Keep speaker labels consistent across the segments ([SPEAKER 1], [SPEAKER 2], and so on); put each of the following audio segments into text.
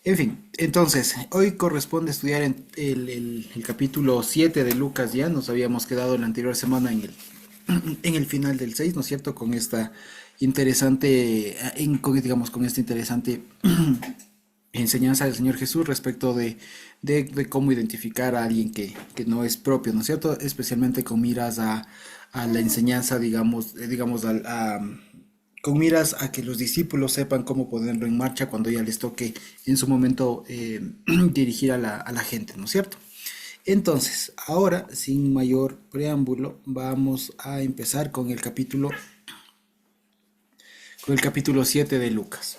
[SPEAKER 1] En fin, entonces, hoy corresponde estudiar el capítulo 7 de Lucas ya. Nos habíamos quedado la anterior semana en el final del 6, ¿no es cierto? Con esta interesante, digamos, con esta interesante enseñanza del Señor Jesús respecto de cómo identificar a alguien que no es propio, ¿no es cierto? Especialmente con miras a la enseñanza, digamos, con miras a que los discípulos sepan cómo ponerlo en marcha cuando ya les toque en su momento dirigir a la gente, ¿no es cierto? Entonces, ahora, sin mayor preámbulo, vamos a empezar con el capítulo 7 de Lucas.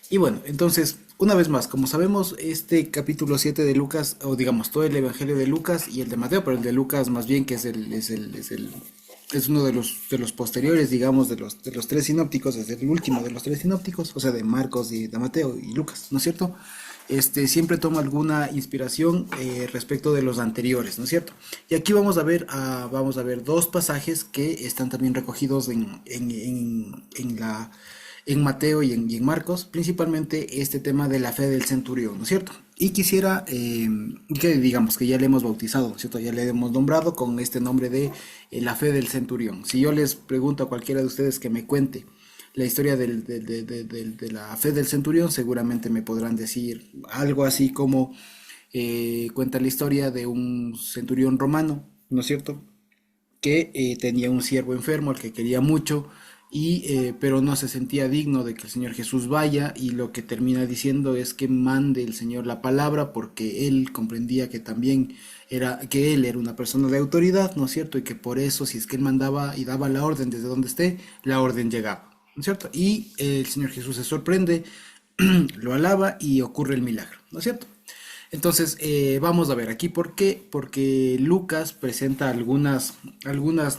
[SPEAKER 1] Y bueno, entonces, una vez más, como sabemos, este capítulo 7 de Lucas, o digamos todo el Evangelio de Lucas y el de Mateo, pero el de Lucas más bien que es uno de los posteriores, digamos, de los tres sinópticos, es el último de los tres sinópticos, o sea, de Marcos y de Mateo y Lucas, ¿no es cierto? Siempre toma alguna inspiración respecto de los anteriores, ¿no es cierto? Y aquí vamos a ver dos pasajes que están también recogidos en Mateo y en Marcos, principalmente este tema de la fe del centurión, ¿no es cierto? Y quisiera que digamos que ya le hemos bautizado, ¿no es cierto? Ya le hemos nombrado con este nombre de la fe del centurión. Si yo les pregunto a cualquiera de ustedes que me cuente la historia de la fe del centurión, seguramente me podrán decir algo así como cuenta la historia de un centurión romano, ¿no es cierto? Que tenía un siervo enfermo al que quería mucho pero no se sentía digno de que el Señor Jesús vaya y lo que termina diciendo es que mande el Señor la palabra porque él comprendía que también que él era una persona de autoridad, ¿no es cierto? Y que por eso si es que él mandaba y daba la orden desde donde esté, la orden llegaba, ¿no es cierto? Y el Señor Jesús se sorprende, lo alaba y ocurre el milagro, ¿no es cierto? Entonces, vamos a ver aquí por qué. Porque Lucas presenta algunas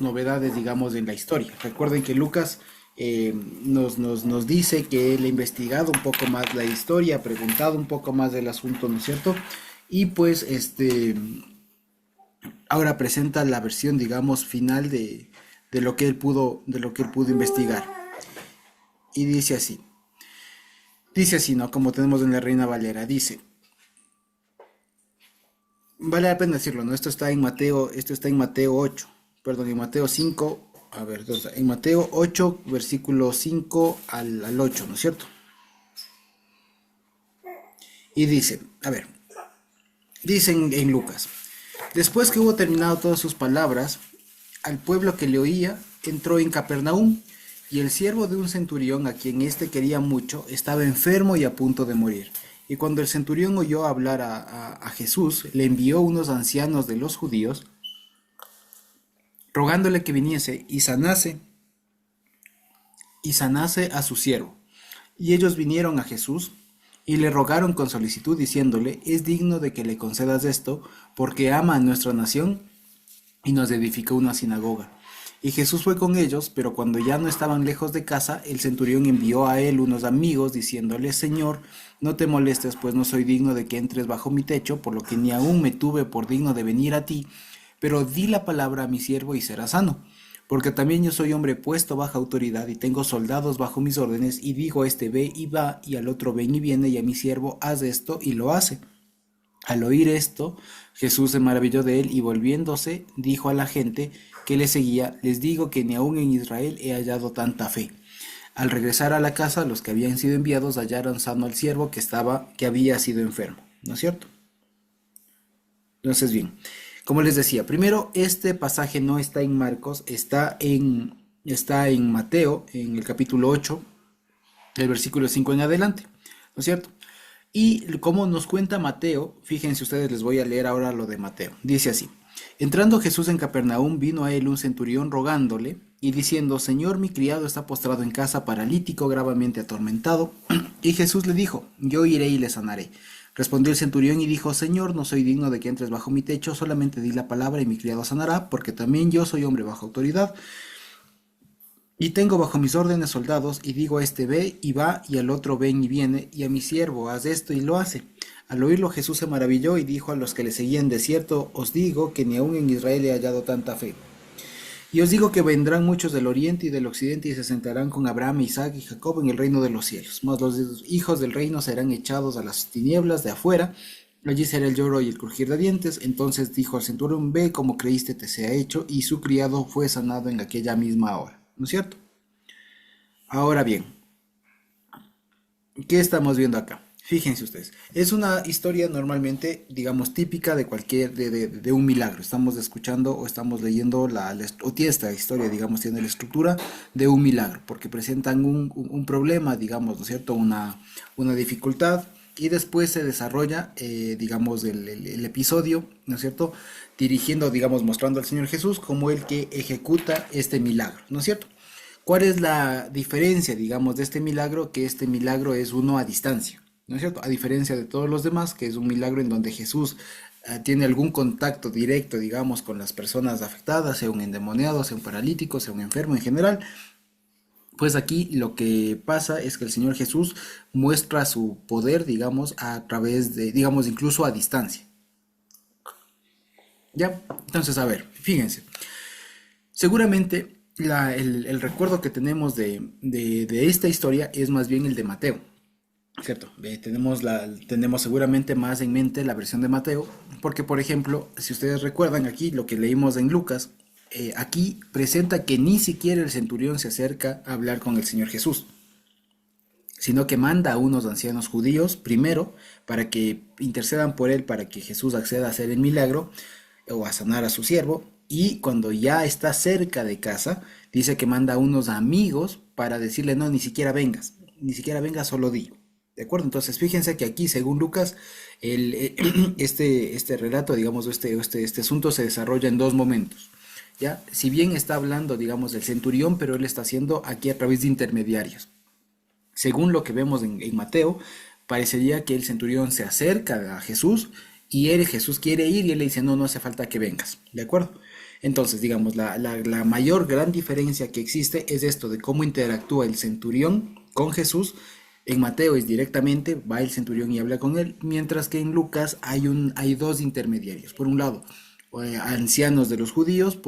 [SPEAKER 1] novedades, digamos, en la historia. Recuerden que Lucas nos dice que él ha investigado un poco más la historia, ha preguntado un poco más del asunto, ¿no es cierto? Y pues, ahora presenta la versión, digamos, final de lo que él pudo investigar. Y dice así, ¿no? Como tenemos en la Reina Valera, dice. Vale la pena decirlo, ¿no? Esto está en Mateo 8, perdón, en Mateo 5, a ver, entonces, en Mateo 8, versículo 5 al 8, ¿no es cierto? Y dice, a ver, dicen en Lucas, después que hubo terminado todas sus palabras, al pueblo que le oía entró en Capernaum, y el siervo de un centurión a quien éste quería mucho estaba enfermo y a punto de morir. Y cuando el centurión oyó hablar a Jesús, le envió unos ancianos de los judíos, rogándole que viniese y sanase a su siervo. Y ellos vinieron a Jesús y le rogaron con solicitud, diciéndole, es digno de que le concedas esto, porque ama a nuestra nación y nos edificó una sinagoga. Y Jesús fue con ellos, pero cuando ya no estaban lejos de casa, el centurión envió a él unos amigos, diciéndole, Señor, no te molestes, pues no soy digno de que entres bajo mi techo, por lo que ni aún me tuve por digno de venir a ti, pero di la palabra a mi siervo y será sano. Porque también yo soy hombre puesto bajo autoridad y tengo soldados bajo mis órdenes, y digo a este ve y va, y al otro ven y viene, y a mi siervo haz esto y lo hace. Al oír esto, Jesús se maravilló de él y volviéndose, dijo a la gente que le seguía, les digo que ni aun en Israel he hallado tanta fe. Al regresar a la casa, los que habían sido enviados hallaron sano al siervo que había sido enfermo, ¿no es cierto? Entonces, bien, como les decía, primero este pasaje no está en Marcos, está en Mateo, en el capítulo 8, el versículo 5 en adelante, ¿no es cierto? Y como nos cuenta Mateo, fíjense ustedes, les voy a leer ahora lo de Mateo. Dice así, entrando Jesús en Capernaum, vino a él un centurión rogándole y diciendo, Señor, mi criado está postrado en casa, paralítico, gravemente atormentado. Y Jesús le dijo, yo iré y le sanaré. Respondió el centurión y dijo, Señor, no soy digno de que entres bajo mi techo, solamente di la palabra y mi criado sanará, porque también yo soy hombre bajo autoridad. Y tengo bajo mis órdenes soldados, y digo a este ve y va, y al otro ven y viene, y a mi siervo haz esto y lo hace. Al oírlo Jesús se maravilló y dijo a los que le seguían, de cierto os digo que ni aun en Israel he hallado tanta fe. Y os digo que vendrán muchos del oriente y del occidente y se sentarán con Abraham, Isaac y Jacob en el reino de los cielos. Mas los hijos del reino serán echados a las tinieblas de afuera. Allí será el lloro y el crujir de dientes. Entonces dijo al centurión: ve como creíste te sea hecho. Y su criado fue sanado en aquella misma hora. ¿No es cierto? Ahora bien, ¿qué estamos viendo acá? Fíjense ustedes, es una historia normalmente, digamos, típica de cualquier, de un milagro. Estamos escuchando o estamos leyendo o tiene esta historia, digamos, tiene la estructura de un milagro, porque presentan un problema, digamos, ¿no es cierto? Una dificultad, y después se desarrolla, digamos, el episodio, ¿no es cierto? Dirigiendo, digamos, mostrando al Señor Jesús como el que ejecuta este milagro, ¿no es cierto? ¿Cuál es la diferencia, digamos, de este milagro? Que este milagro es uno a distancia, ¿no es cierto? A diferencia de todos los demás, que es un milagro en donde Jesús tiene algún contacto directo, digamos, con las personas afectadas, sea un endemoniado, sea un paralítico, sea un enfermo en general. Pues aquí lo que pasa es que el Señor Jesús muestra su poder, digamos, a través de, digamos, incluso a distancia. ¿Ya? Entonces, a ver, fíjense. Seguramente el recuerdo que tenemos de esta historia es más bien el de Mateo, ¿cierto? Tenemos seguramente más en mente la versión de Mateo, porque por ejemplo, si ustedes recuerdan aquí lo que leímos en Lucas, aquí presenta que ni siquiera el centurión se acerca a hablar con el Señor Jesús, sino que manda a unos ancianos judíos primero para que intercedan por él para que Jesús acceda a hacer el milagro o a sanar a su siervo. Y cuando ya está cerca de casa, dice que manda a unos amigos para decirle: no, ni siquiera vengas, ni siquiera vengas, solo di. ¿De acuerdo? Entonces fíjense que aquí, según Lucas, este relato, digamos, este asunto se desarrolla en dos momentos. ¿Ya? Si bien está hablando, digamos, del centurión, pero él está haciendo aquí a través de intermediarios. Según lo que vemos en Mateo, parecería que el centurión se acerca a Jesús y Jesús quiere ir y él le dice: no, no hace falta que vengas. ¿De acuerdo? Entonces, digamos, la mayor gran diferencia que existe es esto de cómo interactúa el centurión con Jesús. En Mateo es directamente, va el centurión y habla con él, mientras que en Lucas hay dos intermediarios. Por un lado, ancianos de los judíos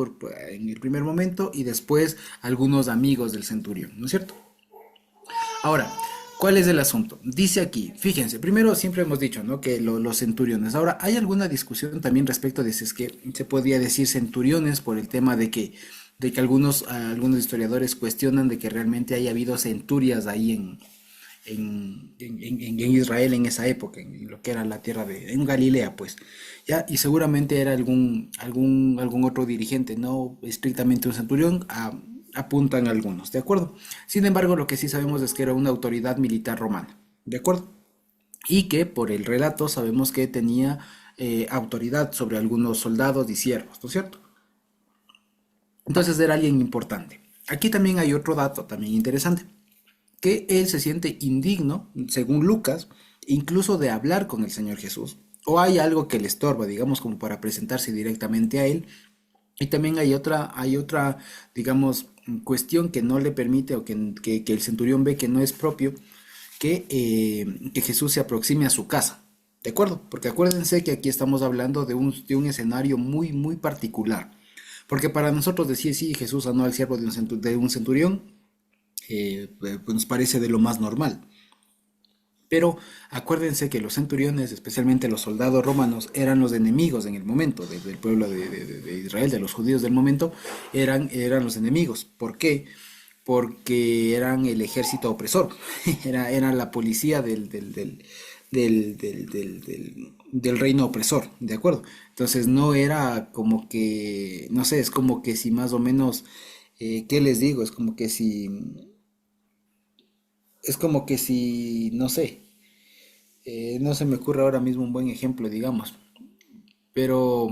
[SPEAKER 1] en el primer momento, y después algunos amigos del centurión, ¿no es cierto? Ahora, ¿cuál es el asunto? Dice aquí, fíjense, primero siempre hemos dicho, ¿no? Que los centuriones. Ahora, hay alguna discusión también respecto de si es que se podría decir centuriones por el tema de que algunos historiadores cuestionan de que realmente haya habido centurias ahí en Israel en esa época, en lo que era la tierra en Galilea, pues, ¿ya? Y seguramente era algún otro dirigente, no estrictamente un centurión, apuntan algunos, ¿de acuerdo? Sin embargo, lo que sí sabemos es que era una autoridad militar romana, ¿de acuerdo? Y que por el relato sabemos que tenía autoridad sobre algunos soldados y siervos, ¿no es cierto? Entonces era alguien importante. Aquí también hay otro dato también interesante, que él se siente indigno, según Lucas, incluso de hablar con el Señor Jesús, o hay algo que le estorba, digamos, como para presentarse directamente a él. Y también hay otra, digamos, cuestión que no le permite, o que el centurión ve que no es propio, que Jesús se aproxime a su casa. ¿De acuerdo? Porque acuérdense que aquí estamos hablando de un escenario muy, muy particular. Porque para nosotros decir: sí, Jesús sanó al siervo de un centurión, pues nos parece de lo más normal. Pero acuérdense que los centuriones, especialmente los soldados romanos, eran los enemigos en el momento del pueblo de Israel, de los judíos del momento, eran los enemigos. ¿Por qué? Porque eran el ejército opresor, era la policía del reino opresor, ¿de acuerdo? Entonces no era como que, no sé, es como que si más o menos, ¿qué les digo? Es como que si, no sé, no se me ocurre ahora mismo un buen ejemplo, digamos, pero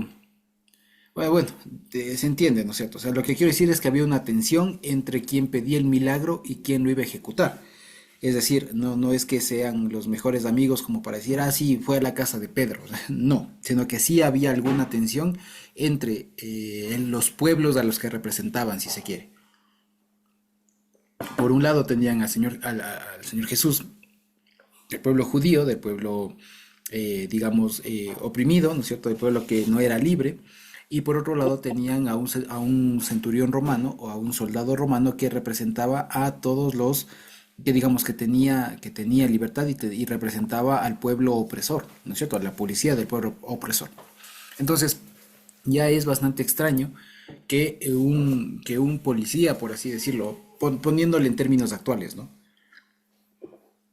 [SPEAKER 1] bueno, se entiende, ¿no es cierto? O sea, lo que quiero decir es que había una tensión entre quien pedía el milagro y quien lo iba a ejecutar. Es decir, no es que sean los mejores amigos como para decir: ah, sí, fue a la casa de Pedro. O sea, no, sino que sí había alguna tensión entre los pueblos a los que representaban, si se quiere. Por un lado tenían al Señor Jesús, del pueblo judío, del pueblo, digamos, oprimido, ¿no es cierto?, del pueblo que no era libre, y por otro lado tenían a un centurión romano o a un soldado romano que representaba a todos los que digamos que tenía libertad y representaba al pueblo opresor, ¿no es cierto? A la policía del pueblo opresor. Entonces, ya es bastante extraño que un policía, por así decirlo, poniéndole en términos actuales, ¿no?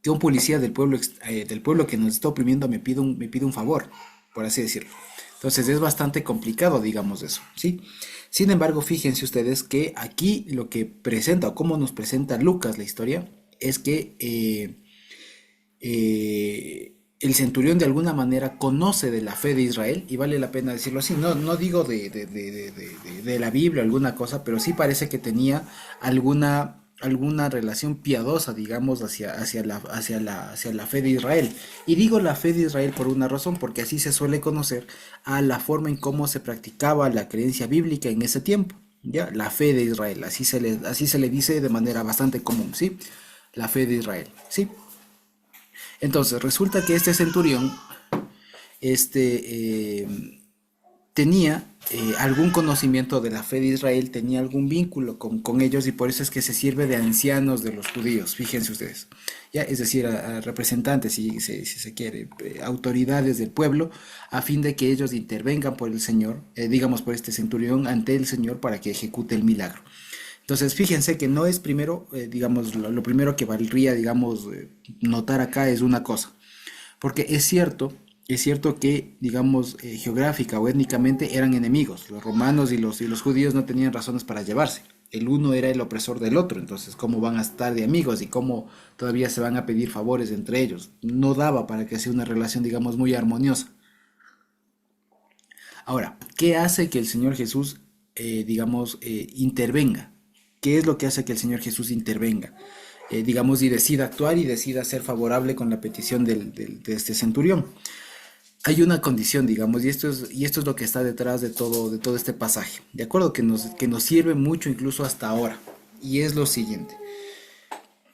[SPEAKER 1] Que un policía del pueblo que nos está oprimiendo me pide un favor, por así decirlo. Entonces es bastante complicado, digamos eso, ¿sí? Sin embargo, fíjense ustedes que aquí lo que presenta o cómo nos presenta Lucas la historia es que el centurión de alguna manera conoce de la fe de Israel, y vale la pena decirlo así, no digo de la Biblia o alguna cosa, pero sí parece que tenía alguna relación piadosa, digamos, hacia la fe de Israel. Y digo la fe de Israel por una razón, porque así se suele conocer a la forma en cómo se practicaba la creencia bíblica en ese tiempo. ¿Ya? La fe de Israel, así se le dice de manera bastante común, ¿sí? La fe de Israel, ¿sí? Entonces, resulta que este centurión, este, tenía algún conocimiento de la fe de Israel, tenía algún vínculo con ellos, y por eso es que se sirve de ancianos de los judíos, fíjense ustedes, ¿ya? Es decir, a representantes, si se quiere, autoridades del pueblo, a fin de que ellos intervengan por el Señor, digamos por este centurión, ante el Señor para que ejecute el milagro. Entonces, fíjense que no es primero, digamos, lo primero que valdría, digamos, notar acá es una cosa, porque es cierto que, digamos, geográfica o étnicamente eran enemigos. Los romanos y los judíos no tenían razones para llevarse. El uno era el opresor del otro, entonces, ¿cómo van a estar de amigos y cómo todavía se van a pedir favores entre ellos? No daba para que sea una relación, digamos, muy armoniosa. Ahora, ¿qué hace que el Señor Jesús, digamos, intervenga? ¿Qué es lo que hace que el Señor Jesús intervenga? Digamos, y decida actuar y decida ser favorable con la petición de este centurión. Hay una condición, digamos, y esto es lo que está detrás de todo este pasaje, ¿de acuerdo? Que nos sirve mucho incluso hasta ahora. Y es lo siguiente.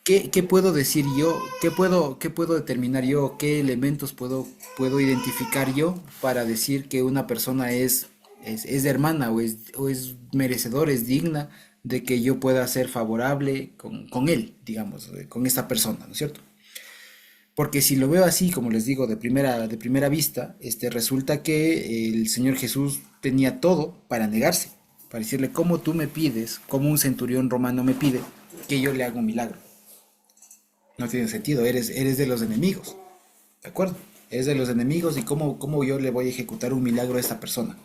[SPEAKER 1] ¿Qué puedo decir yo? Qué puedo determinar yo? ¿Qué elementos puedo identificar yo para decir que una persona es hermana o es merecedor, es digna de que yo pueda ser favorable con él, digamos, con esta persona, ¿no es cierto? Porque si lo veo así, como les digo, de primera vista, resulta que el Señor Jesús tenía todo para negarse, para decirle, ¿cómo tú me pides, como un centurión romano me pide, que yo le haga un milagro? No tiene sentido, eres de los enemigos, ¿de acuerdo? Eres de los enemigos y cómo yo le voy a ejecutar un milagro a esta persona.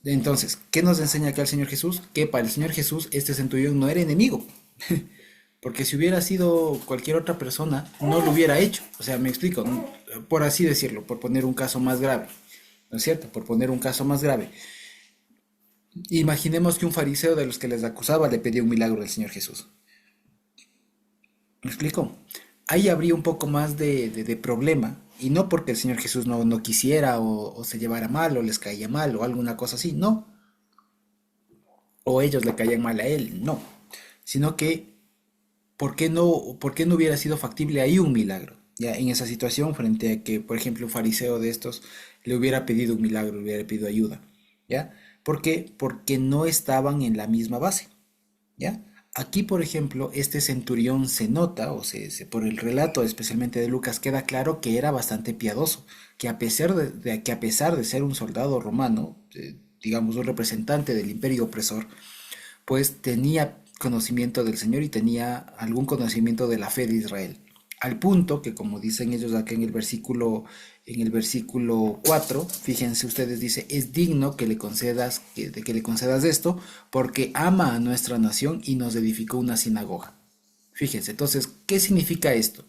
[SPEAKER 1] Entonces, ¿qué nos enseña acá el Señor Jesús? Que para el Señor Jesús este centurión no era enemigo. Porque si hubiera sido cualquier otra persona, no lo hubiera hecho. O sea, me explico, ¿no? Por así decirlo, por poner un caso más grave. ¿No es cierto? Por poner un caso más grave. Imaginemos que un fariseo de los que les acusaba le pedía un milagro al Señor Jesús. ¿Me explico? Ahí habría un poco más de problema. Y no porque el Señor Jesús no quisiera o se llevara mal o les caía mal o alguna cosa así, no. O ellos le caían mal a él, no. Sino que por qué no hubiera sido factible ahí un milagro? Ya en esa situación, frente a que, por ejemplo, un fariseo de estos le hubiera pedido un milagro, le hubiera pedido ayuda. ¿Ya? ¿Por qué? Porque no estaban en la misma base. ¿Ya? Aquí, por ejemplo, este centurión se nota, por el relato especialmente de Lucas, queda claro que era bastante piadoso, que que a pesar de ser un soldado romano, digamos un representante del imperio opresor, pues tenía conocimiento del Señor y tenía algún conocimiento de la fe de Israel. Al punto que, como dicen ellos acá en el versículo 4, fíjense ustedes, dice, es digno que le concedas, de que le concedas esto, porque ama a nuestra nación y nos edificó una sinagoga. Fíjense, entonces, ¿qué significa esto?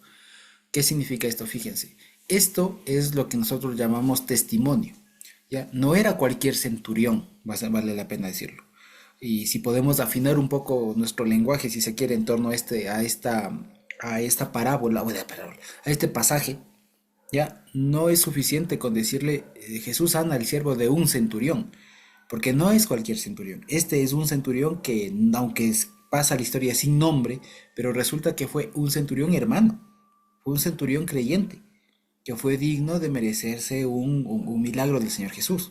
[SPEAKER 1] ¿Qué significa esto? Fíjense, esto es lo que nosotros llamamos testimonio. ¿Ya? No era cualquier centurión, vale la pena decirlo. Y si podemos afinar un poco nuestro lenguaje, si se quiere, en torno a esta parábola, a este pasaje, ya no es suficiente con decirle Jesús sana al siervo de un centurión, porque no es cualquier centurión. Este es un centurión que, aunque pasa la historia sin nombre, pero resulta que fue un centurión hermano, fue un centurión creyente, que fue digno de merecerse un milagro del Señor Jesús.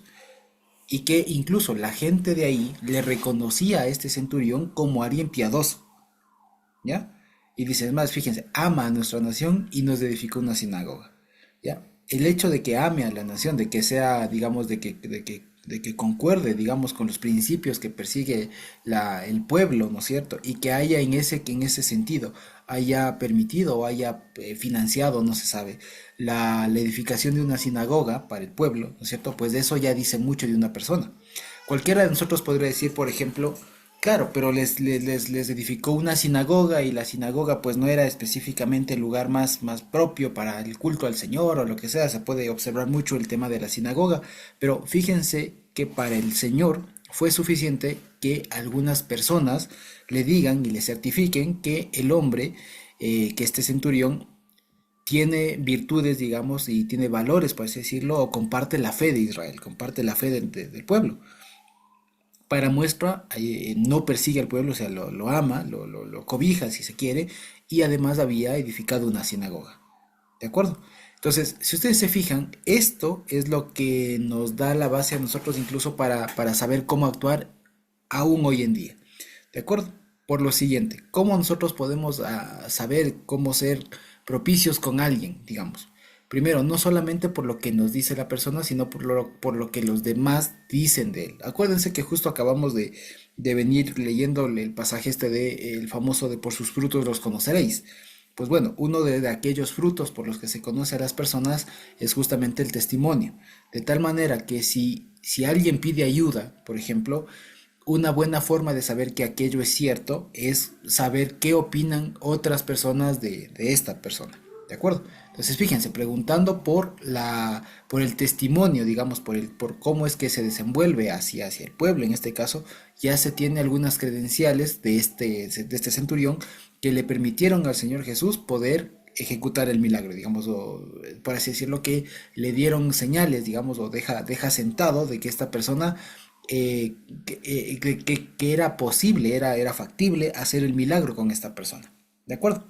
[SPEAKER 1] y que incluso la gente de ahí le reconocía a este centurión como alguien piadoso, ¿ya? Y dice, es más, fíjense, ama a nuestra nación y nos edificó una sinagoga, ¿ya? El hecho de que ame a la nación, de que sea, digamos, de que concuerde, digamos, con los principios que persigue el pueblo, ¿no es cierto? Y que haya en ese sentido, haya permitido o haya financiado, no se sabe, la edificación de una sinagoga para el pueblo, ¿no es cierto? Pues de eso ya dice mucho de una persona. Cualquiera de nosotros podría decir, por ejemplo, claro, pero les edificó una sinagoga y la sinagoga pues no era específicamente el lugar más propio para el culto al Señor o lo que sea, se puede observar mucho el tema de la sinagoga, pero fíjense que para el Señor fue suficiente que algunas personas le digan y le certifiquen que el hombre, que este centurión, tiene virtudes, digamos, y tiene valores, por así decirlo, o comparte la fe de Israel, comparte la fe del pueblo. Para muestra, no persigue al pueblo, o sea, lo ama, lo cobija si se quiere, y además había edificado una sinagoga. ¿De acuerdo? Entonces, si ustedes se fijan, esto es lo que nos da la base a nosotros incluso para saber cómo actuar aún hoy en día. ¿De acuerdo? Por lo siguiente, ¿cómo nosotros podemos saber cómo ser propicios con alguien, digamos? Primero, no solamente por lo que nos dice la persona, sino por lo que los demás dicen de él. Acuérdense que justo acabamos de venir leyendo el pasaje este de el famoso de por sus frutos los conoceréis. Pues bueno, uno de aquellos frutos por los que se conoce a las personas es justamente el testimonio. De tal manera que si alguien pide ayuda, por ejemplo, una buena forma de saber que aquello es cierto es saber qué opinan otras personas de esta persona. ¿De acuerdo? Entonces fíjense, preguntando por el testimonio, digamos, por cómo es que se desenvuelve hacia el pueblo, en este caso, ya se tiene algunas credenciales de este centurión que le permitieron al Señor Jesús poder ejecutar el milagro, digamos, o por así decirlo, que le dieron señales, digamos, o deja sentado de que esta persona que era posible, era factible hacer el milagro con esta persona. ¿De acuerdo?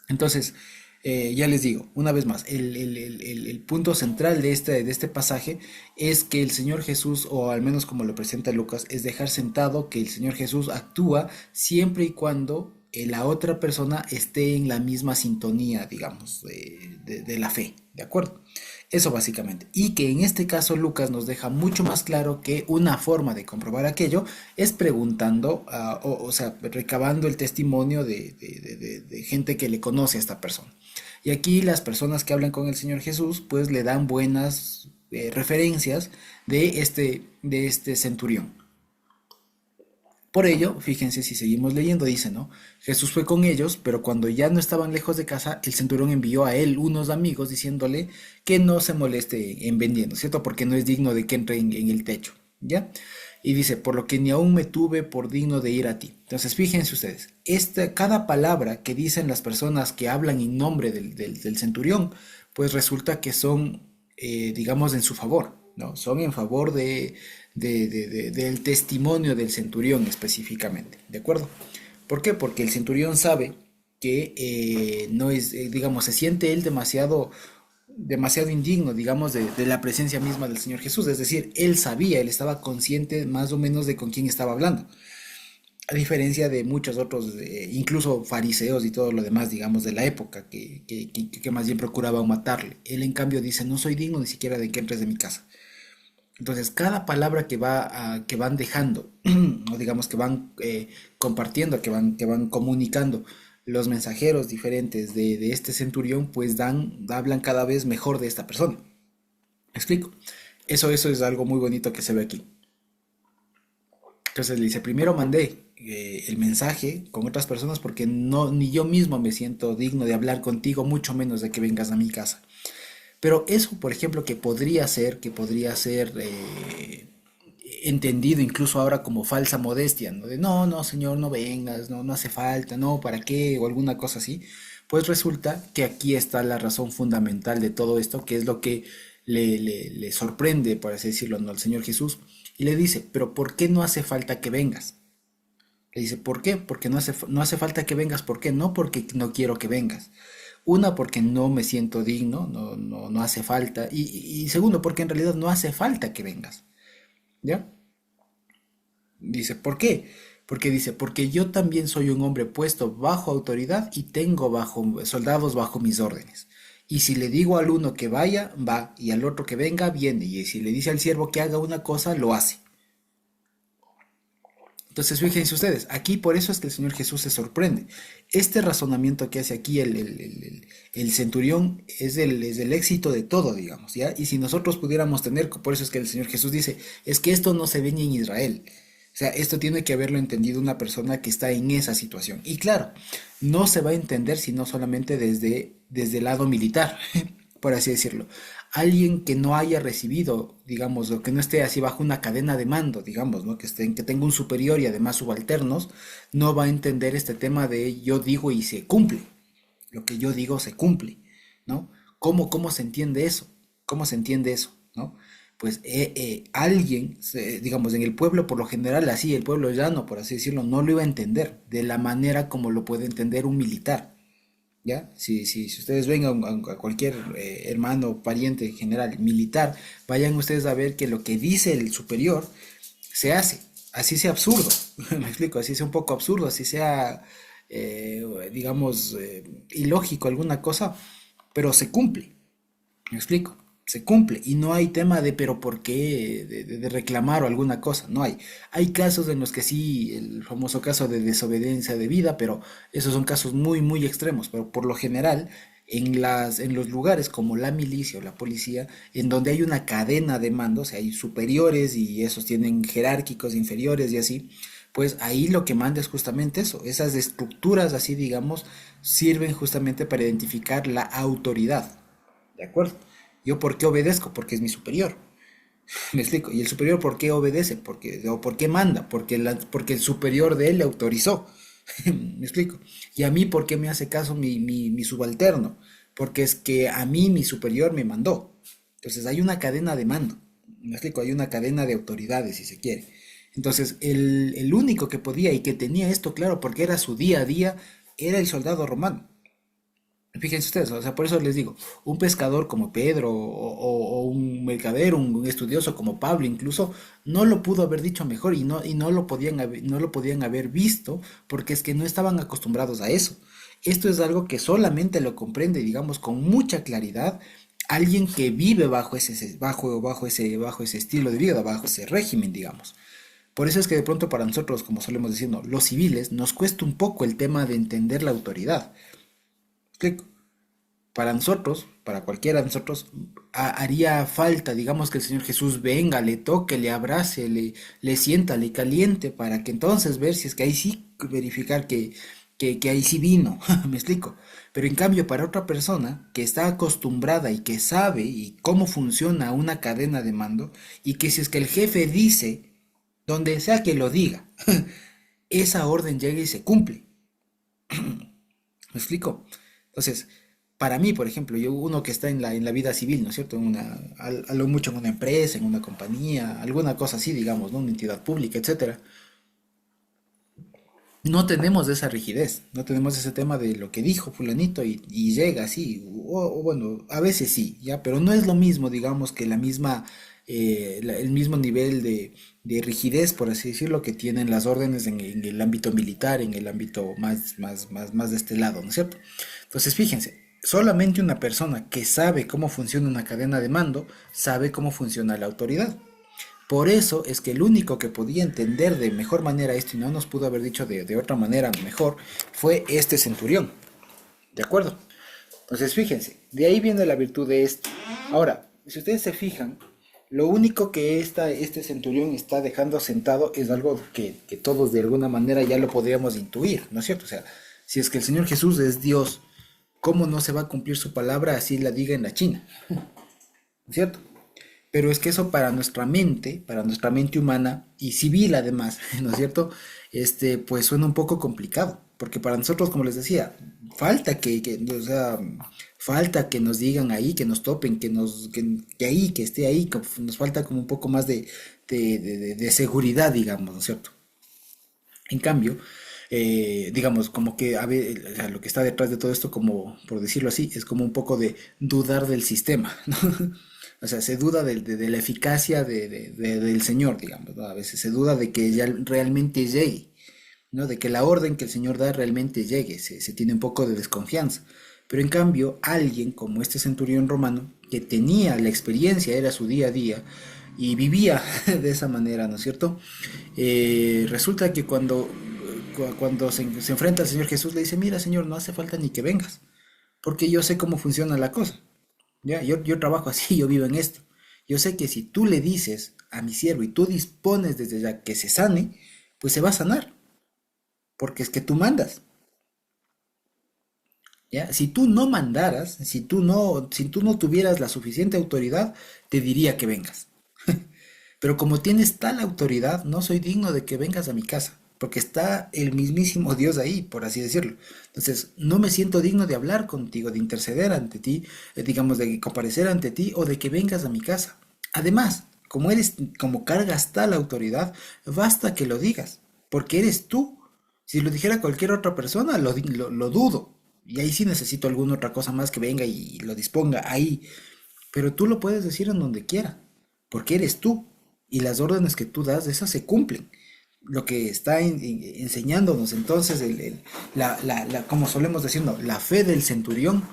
[SPEAKER 1] Entonces, ya les digo, una vez más, el punto central de este pasaje es que el Señor Jesús, o al menos como lo presenta Lucas, es dejar sentado que el Señor Jesús actúa siempre y cuando la otra persona esté en la misma sintonía, digamos, de la fe, ¿de acuerdo? Eso básicamente. Y que en este caso Lucas nos deja mucho más claro que una forma de comprobar aquello es preguntando, o sea, recabando el testimonio de gente que le conoce a esta persona. Y aquí las personas que hablan con el Señor Jesús, pues le dan buenas referencias de este centurión. Por ello, fíjense si seguimos leyendo, dice, ¿no? Jesús fue con ellos, pero cuando ya no estaban lejos de casa, el centurión envió a él unos amigos diciéndole que no se moleste en vendiendo, ¿cierto? Porque no es digno de que entre en el techo, ¿ya? Y dice, por lo que ni aún me tuve por digno de ir a ti. Entonces, fíjense ustedes, cada palabra que dicen las personas que hablan en nombre del centurión, pues resulta que son, digamos, en su favor, ¿no? Son en favor del testimonio del centurión específicamente, ¿de acuerdo? ¿Por qué? Porque el centurión sabe que no es, digamos, se siente él demasiado indigno, digamos, de la presencia misma del Señor Jesús. Es decir, él sabía, él estaba consciente más o menos de con quién estaba hablando. A diferencia de muchos otros, incluso fariseos y todo lo demás, digamos, de la época, que más bien procuraban matarle. Él, en cambio, dice, no soy digno ni siquiera de que entres de mi casa. Entonces, cada palabra que van dejando, o digamos que van compartiendo, que van comunicando los mensajeros diferentes de este centurión, pues hablan cada vez mejor de esta persona. ¿Me explico? Eso es algo muy bonito que se ve aquí. Entonces le dice, primero mandé el mensaje con otras personas porque no, ni yo mismo me siento digno de hablar contigo, mucho menos de que vengas a mi casa. Pero eso, por ejemplo, que podría ser entendido incluso ahora como falsa modestia, ¿no? De no, no, señor, no vengas, no, no hace falta, no, ¿para qué? O alguna cosa así. Pues resulta que aquí está la razón fundamental de todo esto, que es lo que le sorprende, por así decirlo, ¿no? Al Señor Jesús. Y le dice, pero ¿por qué no hace falta que vengas? Le dice, ¿por qué? Porque no hace falta que vengas. ¿Por qué? No porque no quiero que vengas. Una, porque no me siento digno, no, no, no hace falta. Y segundo, porque en realidad no hace falta que vengas. ¿Ya? Dice, ¿por qué? Porque dice, porque yo también soy un hombre puesto bajo autoridad y tengo bajo soldados bajo mis órdenes. Y si le digo al uno que vaya, va, y al otro que venga, viene. Y si le dice al siervo que haga una cosa, lo hace. Entonces, fíjense ustedes, aquí por eso es que el Señor Jesús se sorprende. Este razonamiento que hace aquí el centurión es el éxito de todo, digamos, ¿ya? Y si nosotros pudiéramos tener, por eso es que el Señor Jesús dice, es que esto no se ve ni en Israel. O sea, esto tiene que haberlo entendido una persona que está en esa situación. Y claro, no se va a entender sino solamente desde el lado militar, por así decirlo. Alguien que no haya recibido, digamos, o que no esté así bajo una cadena de mando, digamos, ¿no? Que tenga un superior y además subalternos, no va a entender este tema de yo digo y se cumple. Lo que yo digo se cumple, ¿no? ¿Cómo se entiende eso? ¿Cómo se entiende eso? ¿No? Pues alguien, digamos, en el pueblo por lo general así, el pueblo llano, por así decirlo, no lo iba a entender de la manera como lo puede entender un militar. ¿Ya? Si ustedes ven a cualquier hermano, pariente en general, militar, vayan ustedes a ver que lo que dice el superior se hace, así sea absurdo, me explico, así sea un poco absurdo, así sea, digamos, ilógico alguna cosa, pero se cumple. ¿Me explico? Se cumple y no hay tema de pero por qué, de reclamar o alguna cosa, no hay. Hay casos en los que sí, el famoso caso de desobediencia debida, pero esos son casos muy, muy extremos, pero por lo general, en los lugares como la milicia o la policía, en donde hay una cadena de mando, o sea, hay superiores y esos tienen jerárquicos inferiores y así, pues ahí lo que manda es justamente eso, esas estructuras así, digamos, sirven justamente para identificar la autoridad. ¿De acuerdo? ¿Yo por qué obedezco? Porque es mi superior. ¿Me explico? ¿Y el superior por qué obedece? ¿O por qué manda? Porque el superior de él le autorizó. ¿Me explico? ¿Y a mí por qué me hace caso mi subalterno? Porque es que a mí mi superior me mandó. Entonces hay una cadena de mando. ¿Me explico? Hay una cadena de autoridades, si se quiere. Entonces el único que podía y que tenía esto claro porque era su día a día era el soldado romano. Fíjense ustedes, o sea, por eso les digo, un pescador como Pedro o un mercader, un estudioso como Pablo incluso, no lo pudo haber dicho mejor y no lo no lo podían haber visto porque es que no estaban acostumbrados a eso. Esto es algo que solamente lo comprende, digamos, con mucha claridad alguien que vive bajo ese estilo de vida, bajo ese régimen, digamos. Por eso es que de pronto para nosotros, como solemos decir, ¿no? Los civiles, nos cuesta un poco el tema de entender la autoridad. ¿Explico? Para nosotros, para cualquiera de nosotros, haría falta, digamos, que el Señor Jesús venga, le toque, le abrace, le sienta, le caliente, para que entonces ver si es que ahí sí verificar que ahí sí vino, me explico. Pero en cambio, para otra persona que está acostumbrada y que sabe y cómo funciona una cadena de mando, y que si es que el jefe dice, donde sea que lo diga, esa orden llega y se cumple. ¿Me explico? Entonces, para mí, por ejemplo, yo uno que está en la vida civil, ¿no es cierto? A lo mucho en una empresa, en una compañía, alguna cosa así, digamos, ¿no? Una entidad pública, etcétera. No tenemos esa rigidez, no tenemos ese tema de lo que dijo fulanito y llega así, o bueno, a veces sí, ya, pero no es lo mismo, digamos, que la misma, el mismo nivel de rigidez, por así decirlo, que tienen las órdenes en el ámbito militar, en el ámbito más de este lado, ¿no es cierto? Entonces, fíjense, solamente una persona que sabe cómo funciona una cadena de mando, sabe cómo funciona la autoridad. Por eso es que el único que podía entender de mejor manera esto y no nos pudo haber dicho de otra manera mejor fue este centurión. ¿De acuerdo? Entonces fíjense, de ahí viene la virtud de esto. Ahora, si ustedes se fijan, lo único que este centurión está dejando sentado es algo que todos de alguna manera ya lo podríamos intuir, ¿no es cierto? O sea, si es que el Señor Jesús es Dios, ¿cómo no se va a cumplir su palabra así la diga en la China? ¿No es cierto? Pero es que eso para nuestra mente humana y civil además, ¿no es cierto? Pues suena un poco complicado, porque para nosotros, como les decía, o sea, falta que nos digan ahí, que nos topen, que ahí, que esté ahí, nos falta como un poco más de seguridad, digamos, ¿no es cierto? En cambio, digamos, como que o sea, lo que está detrás de todo esto, como por decirlo así, es como un poco de dudar del sistema, ¿no? O sea, se duda de la eficacia del Señor, digamos, ¿no? A veces se duda de que ya realmente llegue, ¿no? De que la orden que el Señor da realmente llegue, se tiene un poco de desconfianza. Pero en cambio, alguien como este centurión romano, que tenía la experiencia, era su día a día, y vivía de esa manera, ¿no es cierto? Resulta que cuando se enfrenta al Señor Jesús, le dice, mira Señor, no hace falta ni que vengas, porque yo sé cómo funciona la cosa. Ya, yo trabajo así, yo vivo en esto. Yo sé que si tú le dices a mi siervo y tú dispones desde ya que se sane, pues se va a sanar, porque es que tú mandas. ¿Ya? Si tú no mandaras, si tú no tuvieras la suficiente autoridad, te diría que vengas. Pero como tienes tal autoridad, no soy digno de que vengas a mi casa, porque está el mismísimo Dios ahí, por así decirlo. Entonces, no me siento digno de hablar contigo, de interceder ante ti, digamos, de comparecer ante ti o de que vengas a mi casa. Además, como cargas tal autoridad, basta que lo digas, porque eres tú. Si lo dijera cualquier otra persona, lo dudo. Y ahí sí necesito alguna otra cosa más que venga y lo disponga ahí. Pero tú lo puedes decir en donde quiera, porque eres tú. Y las órdenes que tú das, esas se cumplen. Lo que está enseñándonos entonces, como solemos decir, no, la fe del centurión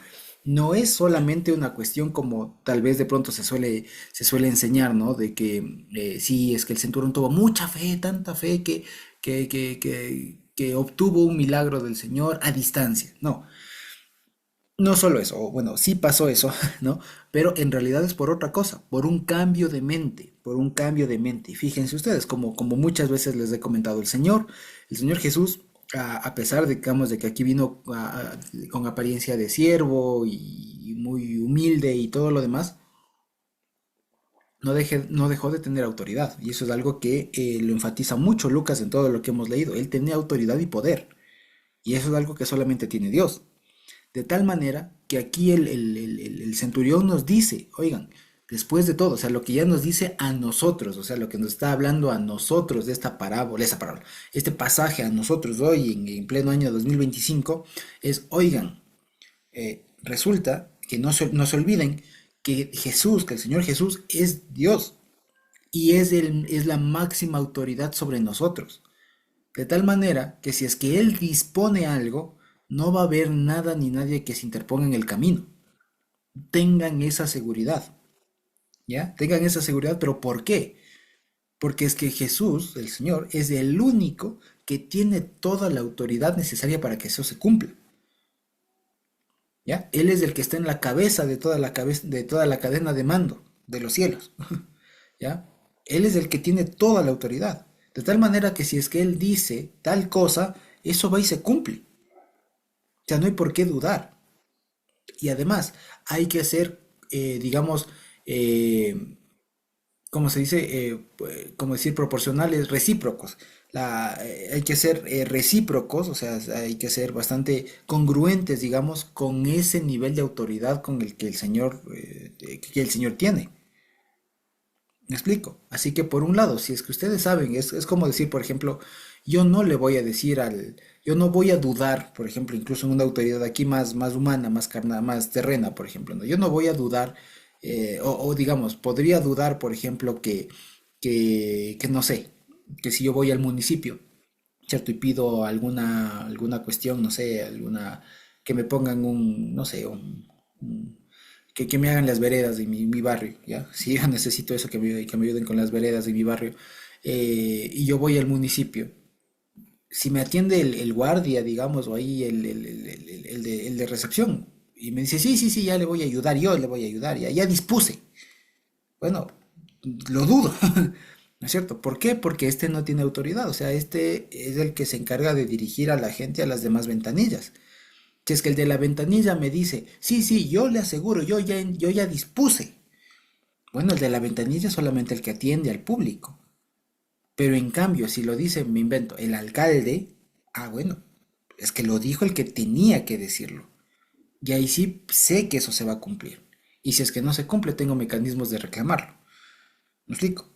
[SPEAKER 1] no es solamente una cuestión como tal vez de pronto se suele enseñar, ¿no? De que sí, es que el centurión tuvo mucha fe, tanta fe que obtuvo un milagro del Señor a distancia. No, no solo eso, o bueno, sí pasó eso, ¿no? Pero en realidad es por otra cosa, por un cambio de mente, por un cambio de mente. Y fíjense ustedes, como muchas veces les he comentado, el Señor Jesús, a pesar de, digamos, de que aquí vino con apariencia de siervo y muy humilde y todo lo demás, no dejó de tener autoridad. Y eso es algo que lo enfatiza mucho Lucas en todo lo que hemos leído. Él tenía autoridad y poder. Y eso es algo que solamente tiene Dios. De tal manera que aquí el centurión nos dice, oigan, después de todo, o sea, lo que ya nos dice a nosotros, o sea, lo que nos está hablando a nosotros de esta parábola, este pasaje a nosotros hoy en pleno año 2025, es, oigan, resulta que no se olviden que el Señor Jesús es Dios y es la máxima autoridad sobre nosotros. De tal manera que si es que Él dispone algo, no va a haber nada ni nadie que se interponga en el camino. Tengan esa seguridad, ¿ya? Tengan esa seguridad, pero ¿por qué? Porque es que Jesús, el Señor, es el único que tiene toda la autoridad necesaria para que eso se cumpla, ¿ya? Él es el que está en la cabeza de toda la cadena de mando de los cielos, ¿ya? Él es el que tiene toda la autoridad. De tal manera que si es que Él dice tal cosa, eso va y se cumple. O sea, no hay por qué dudar. Y además, hay que ser, digamos, como se dice, como decir, proporcionales, recíprocos. Hay que ser recíprocos, o sea, hay que ser bastante congruentes, digamos, con ese nivel de autoridad con el que el Señor tiene. ¿Me explico? Así que por un lado, si es que ustedes saben, es como decir, por ejemplo, yo no voy a dudar, por ejemplo, incluso en una autoridad aquí más humana, más carnal, más terrena, por ejemplo, ¿no? Yo no voy a dudar, o digamos, podría dudar, por ejemplo, que no sé, que si yo voy al municipio, ¿cierto? Y pido alguna cuestión, no sé, que me pongan no sé, que me hagan las veredas de mi barrio, ¿ya? Si yo necesito eso, que me ayuden con las veredas de mi barrio, y yo voy al municipio, si me atiende el guardia, digamos, o ahí el de recepción, y me dice, sí, sí, sí, ya le voy a ayudar, yo le voy a ayudar, ya dispuse. Bueno, lo dudo, ¿no es cierto? ¿Por qué? Porque este no tiene autoridad, o sea, este es el que se encarga de dirigir a la gente a las demás ventanillas. Si es que el de la ventanilla me dice, sí, sí, yo le aseguro, yo ya dispuse. Bueno, el de la ventanilla es solamente el que atiende al público. Pero en cambio, si lo dice, me invento, el alcalde, bueno, es que lo dijo el que tenía que decirlo. Y ahí sí sé que eso se va a cumplir. Y si es que no se cumple, tengo mecanismos de reclamarlo. ¿Me explico?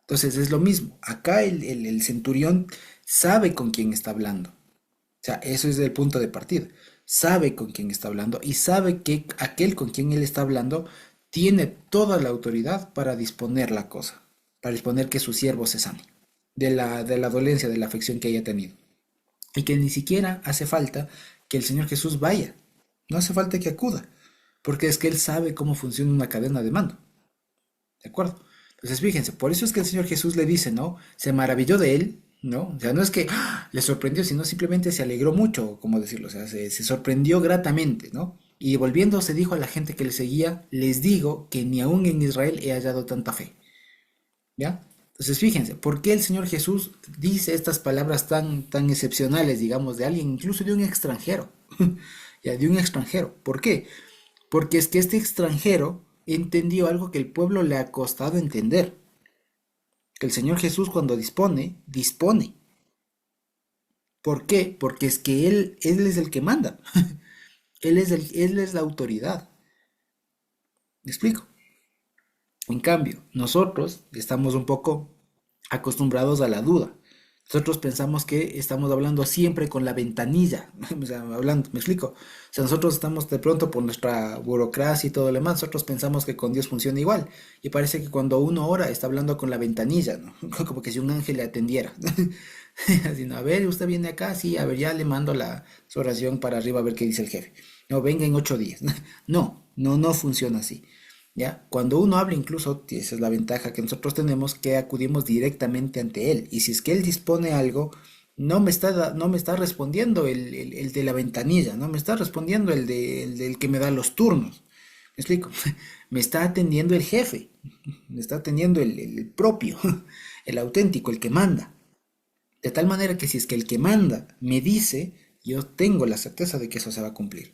[SPEAKER 1] Entonces es lo mismo. Acá el centurión sabe con quién está hablando. O sea, eso es el punto de partida. Sabe con quién está hablando y sabe que aquel con quien él está hablando tiene toda la autoridad para disponer la cosa, para disponer que su siervo se sane de la dolencia, de la afección que haya tenido. Y que ni siquiera hace falta que el Señor Jesús vaya, no hace falta que acuda, porque es que Él sabe cómo funciona una cadena de mando, ¿de acuerdo? Entonces fíjense, por eso es que el Señor Jesús le dice, ¿no? Se maravilló de él, ¿no? O sea, no es que le sorprendió, sino simplemente se alegró mucho, como decirlo, o sea, se sorprendió gratamente, ¿no? Y volviendo se dijo a la gente que le seguía, les digo que ni aún en Israel he hallado tanta fe, ¿ya? Entonces fíjense, ¿por qué el Señor Jesús dice estas palabras tan excepcionales, digamos, de alguien, incluso de un extranjero? Ya, de un extranjero. ¿Por qué? Porque es que este extranjero entendió algo que el pueblo le ha costado entender. Que el Señor Jesús cuando dispone, dispone. ¿Por qué? Porque es que Él es el que manda. Él es la autoridad. ¿Me explico? En cambio, nosotros estamos un poco acostumbrados a la duda. Nosotros pensamos que estamos hablando siempre con la ventanilla, o sea, hablando, ¿me explico? O sea, nosotros estamos de pronto por nuestra burocracia y todo lo demás, nosotros pensamos que con Dios funciona igual. Y parece que cuando uno ora está hablando con la ventanilla, ¿no? Como que si un ángel le atendiera. Así, no, a ver, usted viene acá, sí, a ver, ya le mando su oración para arriba a ver qué dice el jefe. No, venga en 8 días. No funciona así. ¿Ya? Cuando uno habla incluso, y esa es la ventaja que nosotros tenemos, que acudimos directamente ante él. Y si es que él dispone algo, no me está respondiendo el de la ventanilla, no me está respondiendo el del que me da los turnos. ¿Me explico? Me está atendiendo el jefe, me está atendiendo el propio, el auténtico, el que manda. De tal manera que si es que el que manda me dice, yo tengo la certeza de que eso se va a cumplir.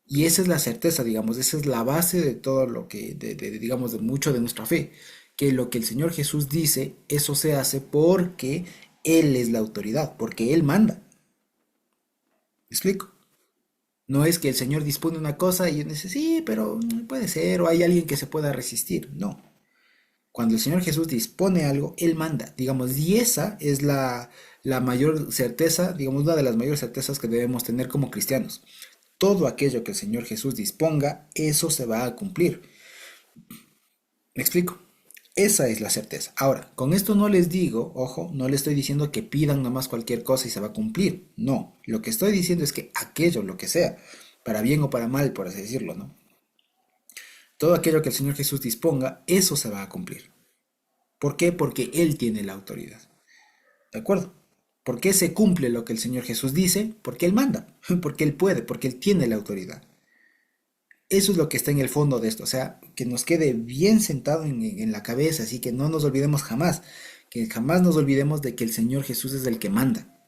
[SPEAKER 1] Y esa es la certeza, digamos, esa es la base de todo lo que, digamos, de mucho de nuestra fe, que lo que el Señor Jesús dice, eso se hace porque Él es la autoridad, porque Él manda. ¿Me explico? No es que el Señor dispone una cosa y yo dice, sí, pero puede ser, o hay alguien que se pueda resistir. No. Cuando el Señor Jesús dispone algo, Él manda, digamos, y esa es la mayor certeza, digamos, una de las mayores certezas que debemos tener como cristianos. Todo aquello que el Señor Jesús disponga, eso se va a cumplir. ¿Me explico? Esa es la certeza. Ahora, con esto no les digo, ojo, no les estoy diciendo que pidan nomás cualquier cosa y se va a cumplir. No, lo que estoy diciendo es que aquello, lo que sea, para bien o para mal, por así decirlo, ¿no? Todo aquello que el Señor Jesús disponga, eso se va a cumplir. ¿Por qué? Porque Él tiene la autoridad. ¿De acuerdo? ¿Por qué se cumple lo que el Señor Jesús dice? Porque Él manda, porque Él puede, porque Él tiene la autoridad. Eso es lo que está en el fondo de esto, o sea, que nos quede bien sentado en la cabeza, así que no nos olvidemos jamás, que jamás nos olvidemos de que el Señor Jesús es el que manda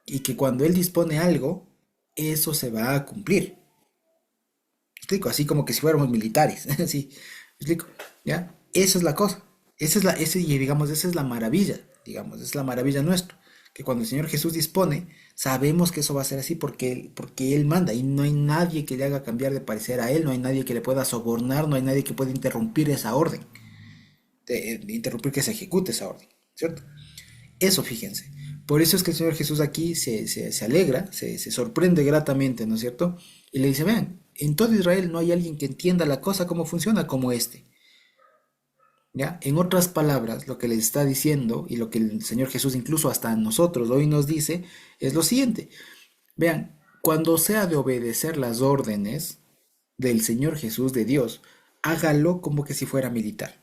[SPEAKER 1] y que cuando Él dispone algo, eso se va a cumplir. ¿Me explico? Así como que si fuéramos militares, así, ¿me explico? ¿Ya? Eso es la cosa, y digamos, esa es la maravilla, digamos, es la maravilla nuestra, que cuando el Señor Jesús dispone, sabemos que eso va a ser así porque Él manda y no hay nadie que le haga cambiar de parecer a Él, no hay nadie que le pueda sobornar, no hay nadie que pueda interrumpir esa orden, interrumpir que se ejecute esa orden, ¿cierto? Eso fíjense. Por eso es que el Señor Jesús aquí se alegra, se sorprende gratamente, ¿no es cierto? Y le dice, vean, en todo Israel no hay alguien que entienda la cosa cómo funciona como este. ¿Ya? En otras palabras, lo que les está diciendo y lo que el Señor Jesús incluso hasta a nosotros hoy nos dice es lo siguiente. Vean, cuando sea de obedecer las órdenes del Señor Jesús de Dios, hágalo como que si fuera militar.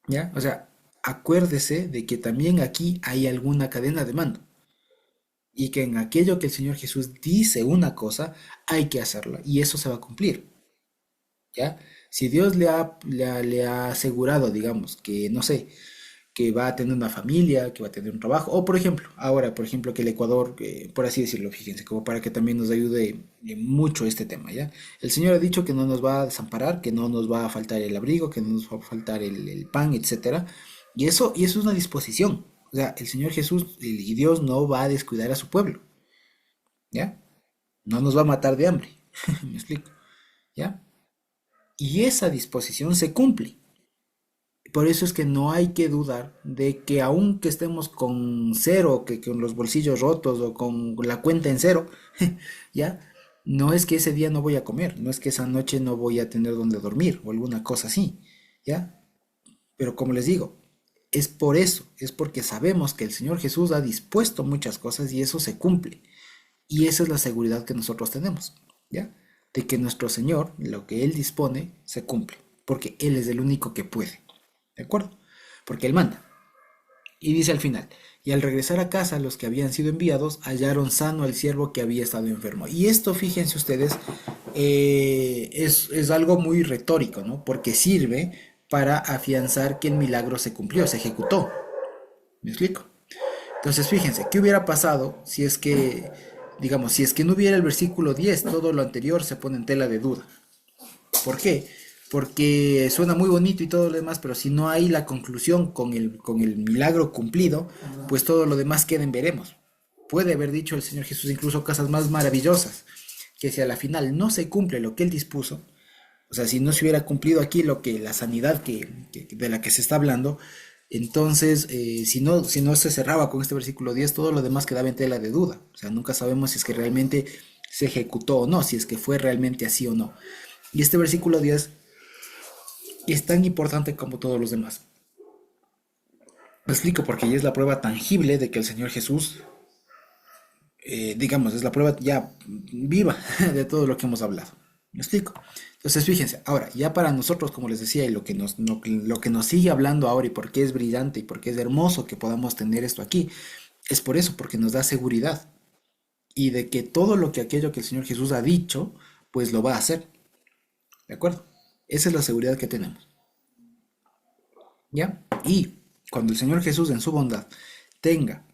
[SPEAKER 1] ¿Ya? O sea, acuérdese de que también aquí hay alguna cadena de mando y que en aquello que el Señor Jesús dice una cosa, hay que hacerla y eso se va a cumplir. ¿Ya? Si Dios le ha asegurado, digamos, que, no sé, que va a tener una familia, que va a tener un trabajo, o por ejemplo, ahora, por ejemplo, que el Ecuador, por así decirlo, fíjense, como para que también nos ayude mucho este tema, ¿ya? El Señor ha dicho que no nos va a desamparar, que no nos va a faltar el abrigo, que no nos va a faltar el pan, etcétera, y eso es una disposición, o sea, el Señor Jesús y Dios no va a descuidar a su pueblo, ¿ya? No nos va a matar de hambre, ¿me explico? ¿Ya? Y esa disposición se cumple. Por eso es que no hay que dudar de que aunque estemos con cero, que con los bolsillos rotos o con la cuenta en cero, ¿ya? No es que ese día no voy a comer, no es que esa noche no voy a tener donde dormir o alguna cosa así, ¿ya? Pero como les digo, es por eso, es porque sabemos que el Señor Jesús ha dispuesto muchas cosas y eso se cumple. Y esa es la seguridad que nosotros tenemos, ¿ya? De que nuestro Señor, lo que Él dispone, se cumple, porque Él es el único que puede, ¿de acuerdo? Porque Él manda. Y dice al final, y al regresar a casa los que habían sido enviados hallaron sano al siervo que había estado enfermo. Y esto, fíjense ustedes, es algo muy retórico, ¿no? Porque sirve para afianzar que el milagro se cumplió, se ejecutó. ¿Me explico? Entonces, fíjense, ¿qué hubiera pasado si es que, digamos, si es que no hubiera el versículo 10, todo lo anterior se pone en tela de duda? ¿Por qué? Porque suena muy bonito y todo lo demás, pero si no hay la conclusión con el milagro cumplido, pues todo lo demás queda en veremos. Puede haber dicho el Señor Jesús incluso cosas más maravillosas, que si a la final no se cumple lo que Él dispuso, o sea, si no se hubiera cumplido aquí lo que la sanidad de la que se está hablando, entonces si no se cerraba con este versículo 10, todo lo demás quedaba en tela de duda. O sea, nunca sabemos si es que realmente se ejecutó o no, si es que fue realmente así o no. Y este versículo 10 es tan importante como todos los demás. Me explico porque ya es la prueba tangible de que el Señor Jesús, digamos, es la prueba ya viva de todo lo que hemos hablado. ¿Me explico? Entonces, fíjense, ahora, ya para nosotros, como les decía, y lo que nos sigue hablando ahora y por qué es brillante y por qué es hermoso que podamos tener esto aquí, es por eso, porque nos da seguridad y de que todo lo que aquello que el Señor Jesús ha dicho, pues lo va a hacer. ¿De acuerdo? Esa es la seguridad que tenemos. ¿Ya? Y cuando el Señor Jesús en su bondad tenga,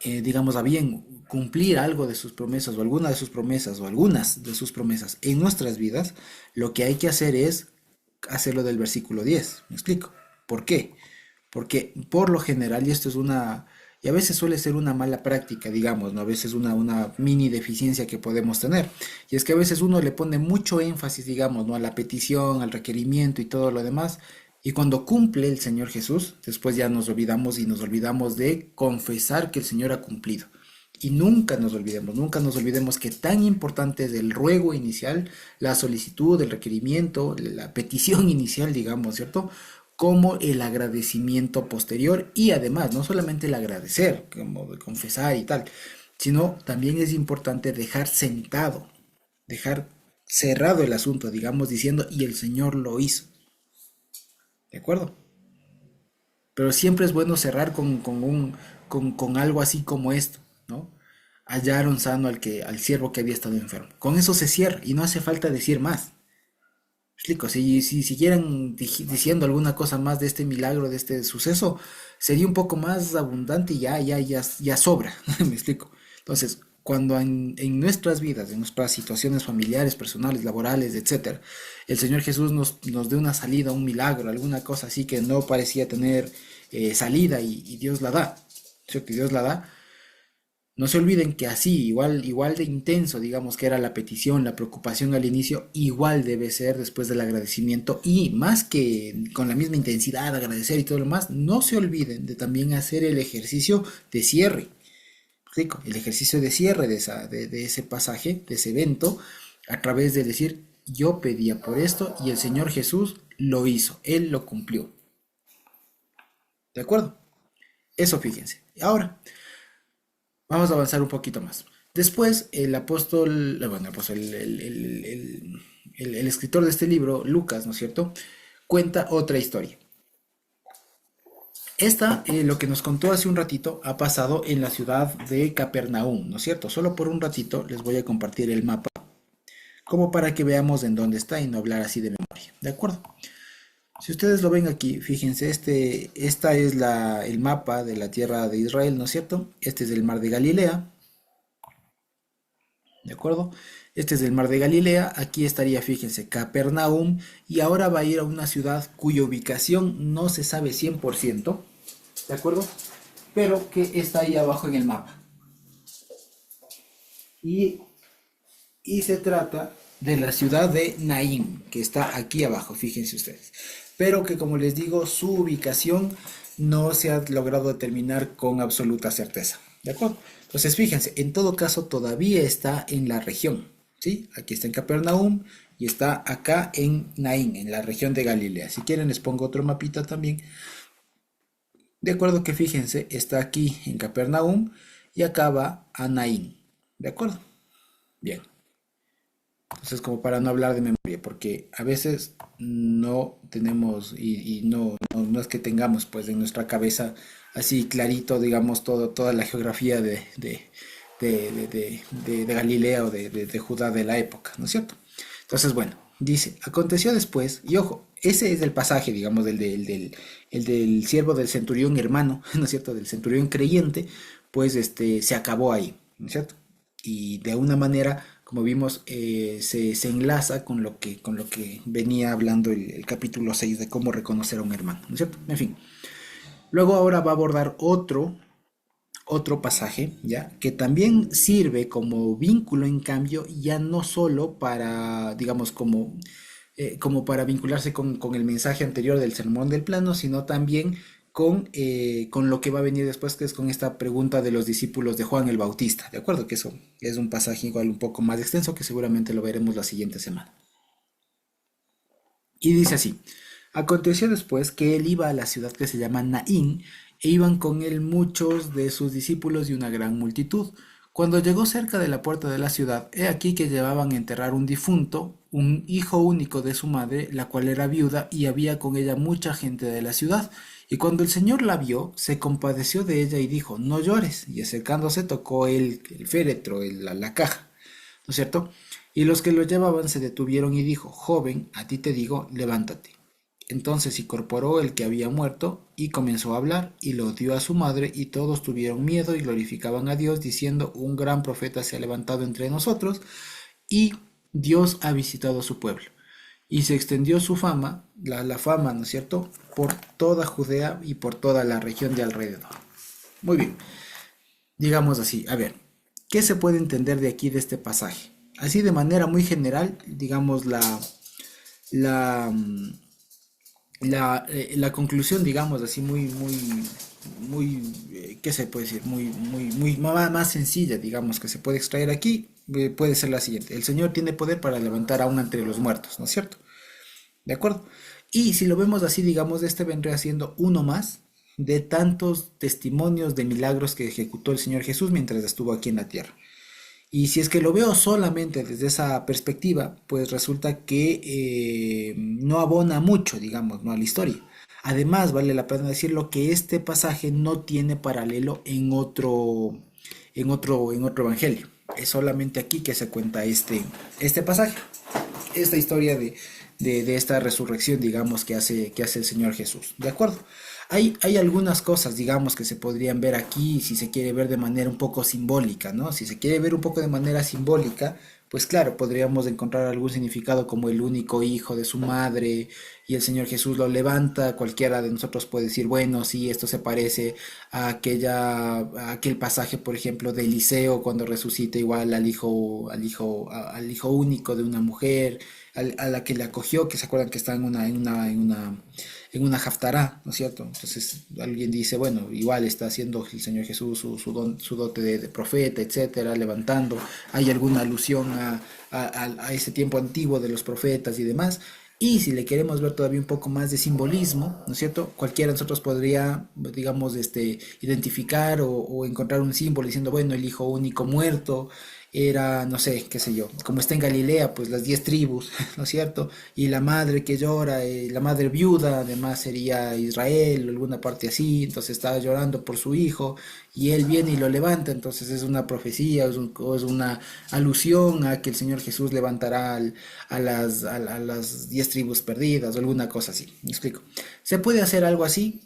[SPEAKER 1] digamos, a bien cumplir algo de sus promesas o alguna de sus promesas o algunas de sus promesas en nuestras vidas, lo que hay que hacer es hacerlo del versículo 10. ¿Me explico? ¿Por qué? Porque por lo general, y esto es una, y a veces suele ser una mala práctica, digamos, ¿no? A veces una mini deficiencia que podemos tener. Y es que a veces uno le pone mucho énfasis, digamos, ¿no? A la petición, al requerimiento y todo lo demás. Y cuando cumple el Señor Jesús, después ya nos olvidamos y nos olvidamos de confesar que el Señor ha cumplido. Y nunca nos olvidemos que tan importante es el ruego inicial, la solicitud, el requerimiento, la petición inicial, digamos, ¿cierto? Como el agradecimiento posterior y además, no solamente el agradecer, como de confesar y tal, sino también es importante dejar sentado, dejar cerrado el asunto, digamos, diciendo, y el Señor lo hizo, ¿de acuerdo? Pero siempre es bueno cerrar con algo así como esto, ¿no? Hallaron sano al siervo que había estado enfermo. Con eso se cierra y no hace falta decir más. Explico, si siguieran diciendo alguna cosa más de este milagro, de este suceso, sería un poco más abundante y ya sobra. Me explico. Entonces, cuando en nuestras vidas, en nuestras situaciones familiares, personales, laborales, etcétera, el Señor Jesús nos dé una salida, un milagro, alguna cosa así que no parecía tener salida y Dios la da, ¿cierto? Y Dios la da. No se olviden que así, igual de intenso, digamos que era la petición, la preocupación al inicio, igual debe ser después del agradecimiento y más que con la misma intensidad, agradecer y todo lo más, no se olviden de también hacer el ejercicio de cierre. Rico, el ejercicio de cierre de ese pasaje, de ese evento, a través de decir, yo pedía por esto y el Señor Jesús lo hizo, Él lo cumplió. ¿De acuerdo? Eso fíjense. Ahora, vamos a avanzar un poquito más. Después, el apóstol, bueno, el escritor de este libro, Lucas, ¿no es cierto? Cuenta otra historia. Esta, lo que nos contó hace un ratito, ha pasado en la ciudad de Capernaum, ¿no es cierto? Solo por un ratito les voy a compartir el mapa, como para que veamos en dónde está y no hablar así de memoria, ¿de acuerdo? Si ustedes lo ven aquí, fíjense, esta es el mapa de la tierra de Israel, ¿no es cierto? Este es el mar de Galilea, ¿de acuerdo? Este es el mar de Galilea, aquí estaría, fíjense, Capernaum, y ahora va a ir a una ciudad cuya ubicación no se sabe 100%, ¿de acuerdo? Pero que está ahí abajo en el mapa. Y, y se trata de la ciudad de Naín, que está aquí abajo, fíjense ustedes. Pero que, como les digo, su ubicación no se ha logrado determinar con absoluta certeza. ¿De acuerdo? Entonces, fíjense, en todo caso todavía está en la región, ¿sí? Aquí está en Capernaum y está acá en Naín, en la región de Galilea. Si quieren les pongo otro mapita también. De acuerdo que fíjense, está aquí en Capernaum y acá va a Naín. ¿De acuerdo? Bien. Entonces, como para no hablar de memoria, porque a veces no tenemos y no es que tengamos pues en nuestra cabeza así clarito, digamos, toda la geografía de Galilea o de Judá de la época, ¿no es cierto? Entonces, bueno, dice, aconteció después, y ojo, ese es el pasaje, digamos, el del siervo del centurión hermano, ¿no es cierto? Del centurión creyente, pues se acabó ahí, ¿no es cierto? Y de una manera, como vimos, se enlaza con lo que venía hablando el capítulo 6 de cómo reconocer a un hermano, ¿no es cierto? En fin, luego ahora va a abordar otro pasaje, ¿ya? Que también sirve como vínculo, en cambio, ya no solo para, digamos, como para vincularse con el mensaje anterior del Sermón del Plano, sino también con lo que va a venir después, que es con esta pregunta de los discípulos de Juan el Bautista, ¿de acuerdo? Que eso es un pasaje igual un poco más extenso, que seguramente lo veremos la siguiente semana. Y dice así, aconteció después que él iba a la ciudad que se llama Naín, e iban con él muchos de sus discípulos y una gran multitud. Cuando llegó cerca de la puerta de la ciudad, he aquí que llevaban a enterrar un difunto, un hijo único de su madre, la cual era viuda, y había con ella mucha gente de la ciudad. Y cuando el Señor la vio, se compadeció de ella y dijo, no llores. Y acercándose tocó el féretro, la caja, ¿no es cierto? Y los que lo llevaban se detuvieron y dijo, joven, a ti te digo, levántate. Entonces incorporó el que había muerto y comenzó a hablar y lo dio a su madre y todos tuvieron miedo y glorificaban a Dios diciendo, un gran profeta se ha levantado entre nosotros y Dios ha visitado a su pueblo. Y se extendió su fama, la fama, ¿no es cierto?, por toda Judea y por toda la región de alrededor. Muy bien, digamos así, a ver, ¿qué se puede entender de aquí de este pasaje? Así de manera muy general, digamos la, la conclusión, digamos así, ¿qué se puede decir? Muy más sencilla, digamos, que se puede extraer aquí, puede ser la siguiente. El Señor tiene poder para levantar aún entre los muertos, ¿no es cierto? ¿De acuerdo? Y si lo vemos así, digamos, este vendría siendo uno más de tantos testimonios de milagros que ejecutó el Señor Jesús mientras estuvo aquí en la tierra. Y si es que lo veo solamente desde esa perspectiva, pues resulta que no abona mucho, digamos, ¿no?, a la historia. Además, vale la pena decirlo que este pasaje no tiene paralelo en otro evangelio. Es solamente aquí que se cuenta este pasaje, esta historia de esta resurrección, digamos, que hace el Señor Jesús. ¿De acuerdo? Hay algunas cosas, digamos, que se podrían ver aquí, si se quiere ver de manera un poco simbólica, ¿no? Si se quiere ver un poco de manera simbólica, pues claro, podríamos encontrar algún significado como el único hijo de su madre y el Señor Jesús lo levanta. Cualquiera de nosotros puede decir, bueno, sí, esto se parece a aquel pasaje, por ejemplo, de Eliseo cuando resucita igual al hijo único de una mujer, a la que le acogió, que se acuerdan que está en una haftará, ¿no es cierto? Entonces alguien dice, bueno, igual está haciendo el Señor Jesús su dote de profeta, etcétera, levantando. Hay alguna alusión a ese tiempo antiguo de los profetas y demás. Y si le queremos ver todavía un poco más de simbolismo, ¿no es cierto? Cualquiera de nosotros podría, digamos, identificar o encontrar un símbolo diciendo, bueno, el hijo único muerto era, no sé, qué sé yo, como está en Galilea, pues las 10 tribus, ¿no es cierto? Y la madre que llora, la madre viuda, además sería Israel o alguna parte así, entonces estaba llorando por su hijo y él viene y lo levanta, entonces es una profecía, o es una alusión a que el Señor Jesús levantará a las 10 tribus perdidas o alguna cosa así, ¿me explico? ¿Se puede hacer algo así?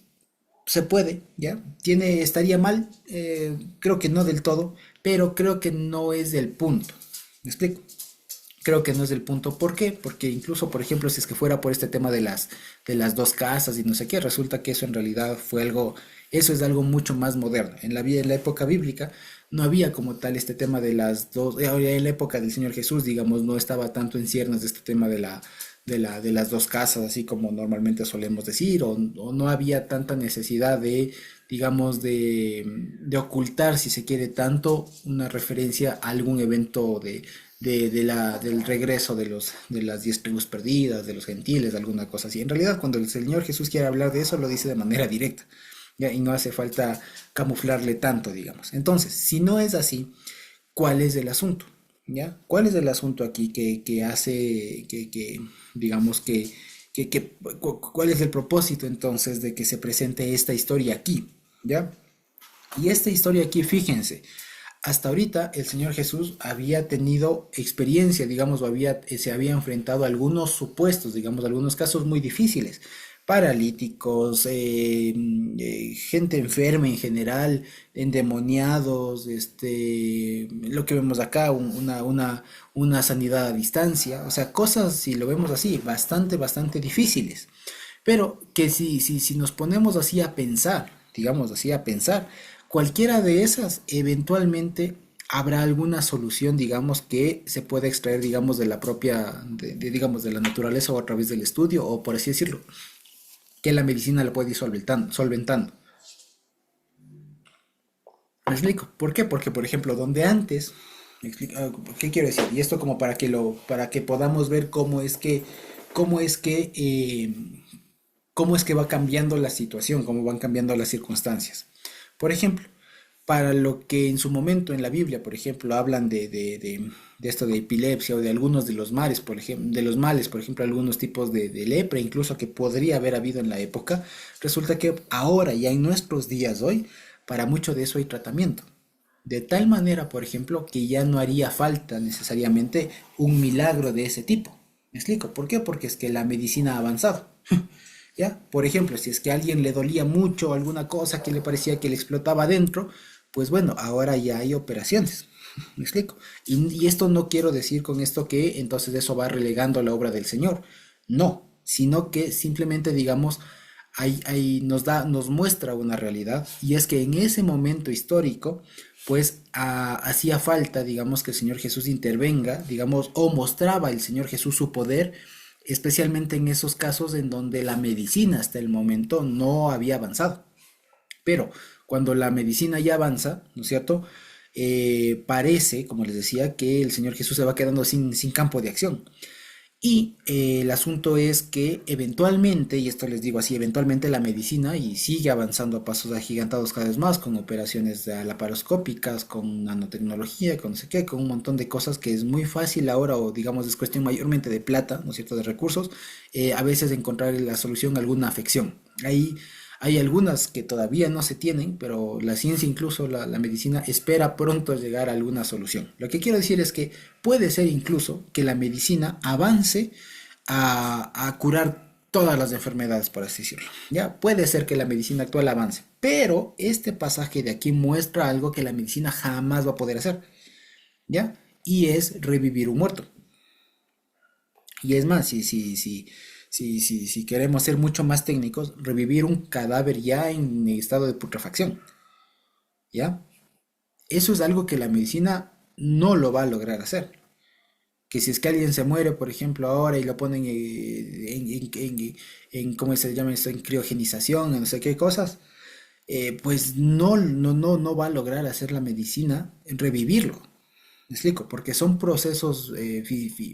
[SPEAKER 1] Se puede, ¿ya? Estaría mal, creo que no del todo, pero creo que no es del punto. ¿Me explico? Creo que no es del punto. ¿Por qué? Porque incluso, por ejemplo, si es que fuera por este tema de las dos casas y no sé qué, resulta que eso en realidad eso es algo mucho más moderno. En la época bíblica no había como tal este tema de las dos, en la época del Señor Jesús, digamos, no estaba tanto en ciernes de este tema de las dos casas, así como normalmente solemos decir, o no había tanta necesidad de, digamos, de ocultar, si se quiere, tanto una referencia a algún evento del regreso de las 10 tribus perdidas, de los gentiles, alguna cosa así. En realidad, cuando el Señor Jesús quiere hablar de eso, lo dice de manera directa, ¿ya? Y no hace falta camuflarle tanto, digamos. Entonces, si no es así, ¿cuál es el asunto? ¿Ya? ¿Cuál es el asunto aquí que hace digamos, cuál es el propósito entonces de que se presente esta historia aquí? ¿Ya? Y esta historia aquí, fíjense, hasta ahorita el Señor Jesús había tenido experiencia, digamos, se había enfrentado a algunos supuestos, digamos, algunos casos muy difíciles, paralíticos, gente enferma en general, endemoniados, lo que vemos acá, una sanidad a distancia, o sea, cosas, si lo vemos así, bastante difíciles. Pero que si nos ponemos así a pensar, digamos así a pensar, cualquiera de esas eventualmente habrá alguna solución, digamos, que se pueda extraer, digamos, de la propia, digamos, de la naturaleza o a través del estudio, o por así decirlo, que la medicina lo puede ir solventando. ¿Me explico? ¿Por qué? Porque, por ejemplo, donde antes, ¿qué quiero decir? Y esto como para que podamos ver cómo es que, cómo es que va cambiando la situación, cómo van cambiando las circunstancias. Por ejemplo, para lo que en su momento en la Biblia, por ejemplo, hablan de esto de epilepsia o de algunos de los males, por ejemplo, por ejemplo, algunos tipos de lepra, incluso que podría haber habido en la época, resulta que ahora, ya en nuestros días hoy, para mucho de eso hay tratamiento. De tal manera, por ejemplo, que ya no haría falta necesariamente un milagro de ese tipo. ¿Me explico? ¿Por qué? Porque es que la medicina ha avanzado. ¿Ya? Por ejemplo, si es que a alguien le dolía mucho alguna cosa que le parecía que le explotaba adentro, pues bueno, ahora ya hay operaciones. ¿Me explico? Y esto no quiero decir con esto que entonces eso va relegando la obra del Señor. No, sino que simplemente digamos, nos muestra una realidad y es que en ese momento histórico, pues hacía falta, digamos, que el Señor Jesús intervenga, digamos, o mostraba el Señor Jesús su poder, especialmente en esos casos en donde la medicina hasta el momento no había avanzado. Pero cuando la medicina ya avanza, ¿no es cierto? Parece, como les decía, que el Señor Jesús se va quedando sin campo de acción. Y el asunto es que eventualmente, y esto les digo así, eventualmente la medicina y sigue avanzando a pasos agigantados cada vez más, con operaciones laparoscópicas, con nanotecnología, con no sé qué, con un montón de cosas que es muy fácil ahora, o digamos es cuestión mayormente de plata, ¿no es cierto?, de recursos, a veces encontrar la solución a alguna afección. Hay algunas que todavía no se tienen, pero la ciencia, incluso la medicina, espera pronto llegar a alguna solución. Lo que quiero decir es que puede ser incluso que la medicina avance a curar todas las enfermedades, por así decirlo. Ya puede ser que la medicina actual avance, pero este pasaje de aquí muestra algo que la medicina jamás va a poder hacer, ¿ya? Y es revivir un muerto. Y es más, si queremos ser mucho más técnicos, revivir un cadáver ya en estado de putrefacción, ¿ya? Eso es algo que la medicina no lo va a lograr hacer. Que si es que alguien se muere, por ejemplo, ahora y lo ponen ¿cómo se llama esto? En criogenización, en no sé qué cosas, pues no va a lograr hacer la medicina revivirlo. Me explico, porque son procesos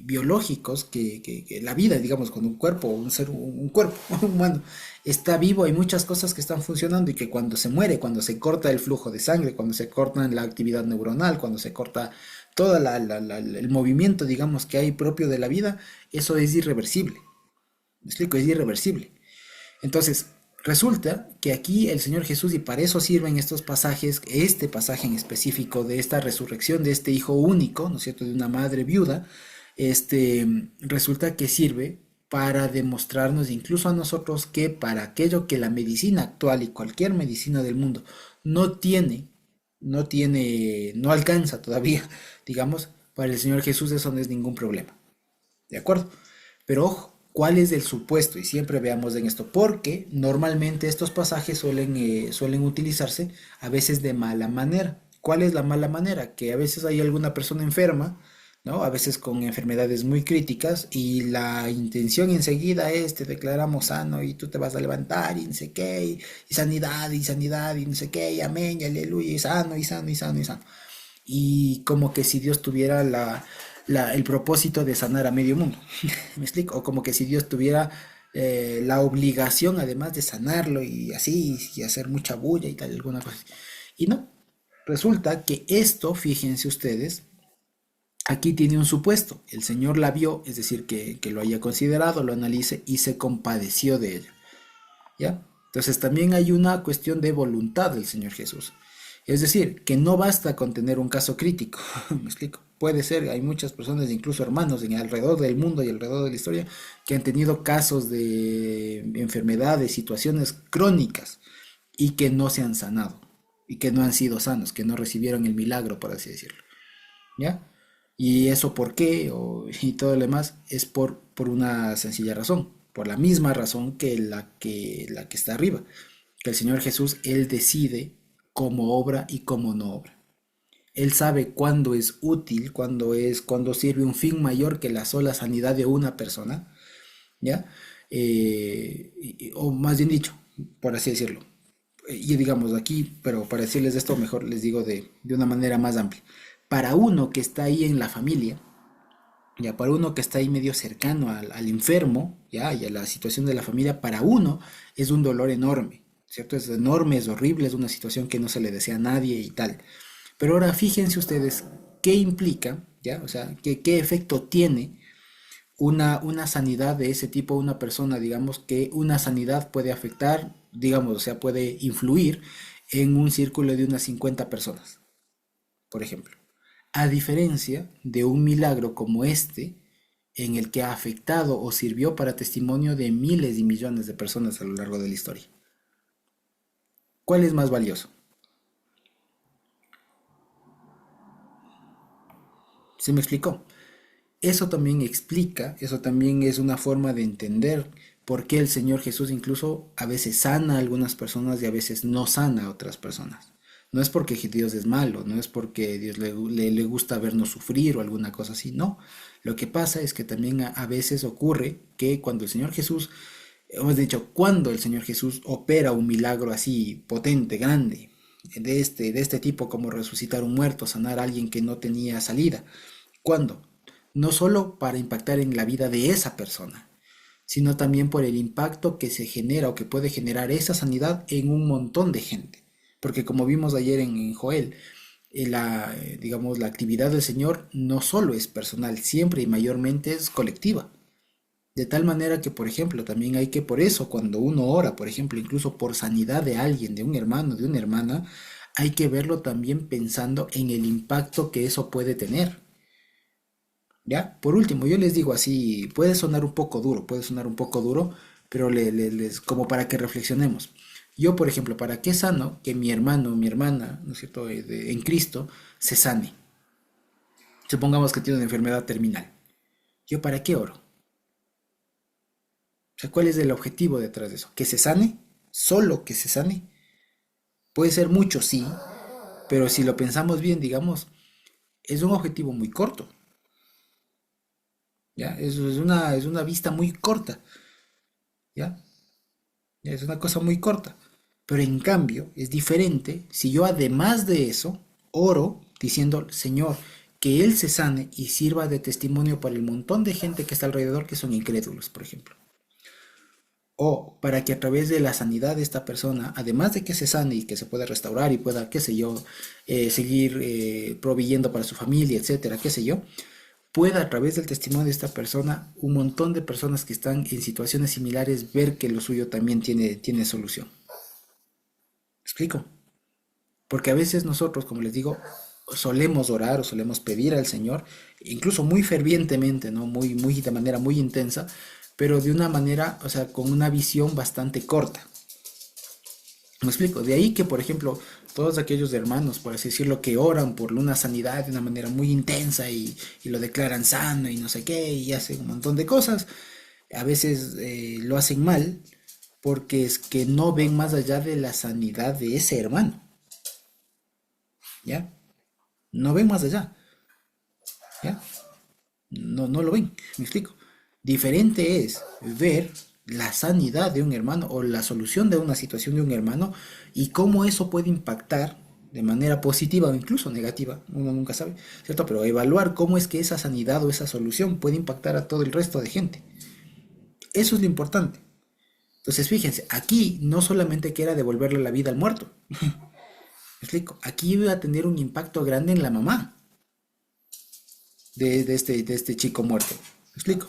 [SPEAKER 1] biológicos que la vida, digamos, cuando un cuerpo, un cuerpo humano está vivo, hay muchas cosas que están funcionando y que cuando se muere, cuando se corta el flujo de sangre, cuando se corta la actividad neuronal, cuando se corta todo el movimiento, digamos, que hay propio de la vida, eso es irreversible. Me explico, es irreversible. Entonces, resulta que aquí el Señor Jesús, y para eso sirven estos pasajes, este pasaje en específico de esta resurrección de este hijo único, ¿no es cierto?, de una madre viuda, resulta que sirve para demostrarnos incluso a nosotros que para aquello que la medicina actual y cualquier medicina del mundo no tiene, no alcanza todavía, digamos, para el Señor Jesús eso no es ningún problema. ¿De acuerdo? Pero ojo, ¿cuál es el supuesto? Y siempre veamos en esto, porque normalmente estos pasajes suelen utilizarse a veces de mala manera. ¿Cuál es la mala manera? Que a veces hay alguna persona enferma, ¿no? A veces con enfermedades muy críticas y la intención enseguida es te declaramos sano y tú te vas a levantar y no sé qué, y sanidad y no sé qué, y amén, y aleluya, y sano, y sano, y sano, y sano. Y como que si Dios tuviera el propósito de sanar a medio mundo, ¿me explico? O como que si Dios tuviera la obligación además de sanarlo y así, y hacer mucha bulla y tal, alguna cosa. Y no, resulta que esto, fíjense ustedes, aquí tiene un supuesto. El Señor la vio, es decir, que lo haya considerado, lo analice y se compadeció de ella. ¿Ya? Entonces también hay una cuestión de voluntad del Señor Jesús. Es decir, que no basta con tener un caso crítico. ¿Me explico? Puede ser, hay muchas personas, incluso hermanos en alrededor del mundo y alrededor de la historia, que han tenido casos de enfermedades, situaciones crónicas y que no se han sanado y que no han sido sanos, que no recibieron el milagro, por así decirlo. ¿Ya? Y eso por qué y todo lo demás es por una sencilla razón, por la misma razón que la que está arriba, que el Señor Jesús, Él decide cómo obra y cómo no obra. Él sabe cuándo es útil, cuándo sirve un fin mayor que la sola sanidad de una persona, ¿ya? O más bien dicho, por así decirlo. Y digamos aquí, pero para decirles esto mejor les digo de una manera más amplia. Para uno que está ahí en la familia, ya para uno que está ahí medio cercano al enfermo, ya, y a la situación de la familia, para uno es un dolor enorme, ¿cierto? Es enorme, es horrible, es una situación que no se le desea a nadie y tal. Pero ahora fíjense ustedes qué implica, ya, o sea, qué efecto tiene una sanidad de ese tipo a una persona, digamos que una sanidad puede afectar, digamos, o sea, puede influir en un círculo de unas 50 personas, por ejemplo. A diferencia de un milagro como este, en el que ha afectado o sirvió para testimonio de miles y millones de personas a lo largo de la historia. ¿Cuál es más valioso? ¿Se me explicó? Eso también explica, eso también es una forma de entender por qué el Señor Jesús incluso a veces sana a algunas personas y a veces no sana a otras personas. No es porque Dios es malo, no es porque Dios le gusta vernos sufrir o alguna cosa así, no. Lo que pasa es que también a veces ocurre que cuando el Señor Jesús, hemos dicho, cuando el Señor Jesús opera un milagro así potente, grande, de este tipo como resucitar un muerto, sanar a alguien que no tenía salida, ¿cuándo? No solo para impactar en la vida de esa persona, sino también por el impacto que se genera o que puede generar esa sanidad en un montón de gente. Porque como vimos ayer en Joel, digamos, la actividad del Señor no solo es personal, siempre y mayormente es colectiva. De tal manera que, por ejemplo, también hay que, por eso, cuando uno ora, por ejemplo, incluso por sanidad de alguien, de un hermano, de una hermana, hay que verlo también pensando en el impacto que eso puede tener. ¿Ya? Por último, yo les digo así, puede sonar un poco duro, pero como para que reflexionemos. Yo, por ejemplo, ¿para qué sano que mi hermano, mi hermana, ¿no es cierto?, en Cristo, se sane? Supongamos que tiene una enfermedad terminal. ¿Yo para qué oro? O sea, ¿cuál es el objetivo detrás de eso? ¿Que se sane? ¿Solo que se sane? Puede ser mucho, sí, pero si lo pensamos bien, digamos, es un objetivo muy corto, ¿ya? Eso es una vista muy corta, ¿ya? Es una cosa muy corta. Pero en cambio, es diferente si yo además de eso oro diciendo, Señor, que Él se sane y sirva de testimonio para el montón de gente que está alrededor que son incrédulos, por ejemplo. O para que a través de la sanidad de esta persona, además de que se sane y que se pueda restaurar y pueda, qué sé yo, seguir proveyendo para su familia, etcétera, qué sé yo, pueda a través del testimonio de esta persona, un montón de personas que están en situaciones similares ver que lo suyo también tiene solución. ¿Me explico? Porque a veces nosotros, como les digo, solemos orar o solemos pedir al Señor, incluso muy fervientemente, ¿no? Muy de manera muy intensa, pero de una manera, o sea, con una visión bastante corta. Me explico. De ahí que, por ejemplo, todos aquellos hermanos, por así decirlo, que oran por una sanidad de una manera muy intensa y lo declaran sano y no sé qué, y hacen un montón de cosas, a veces lo hacen mal porque es que no ven más allá de la sanidad de ese hermano, ¿ya? No ven más allá, ¿ya? no lo ven, me explico. Diferente es ver la sanidad de un hermano o la solución de una situación de un hermano y cómo eso puede impactar de manera positiva o incluso negativa, uno nunca sabe, ¿cierto? Pero evaluar cómo es que esa sanidad o esa solución puede impactar a todo el resto de gente. Eso es lo importante. Entonces, fíjense, aquí no solamente que era devolverle la vida al muerto, me explico, aquí iba a tener un impacto grande en la mamá de este chico muerto, me explico,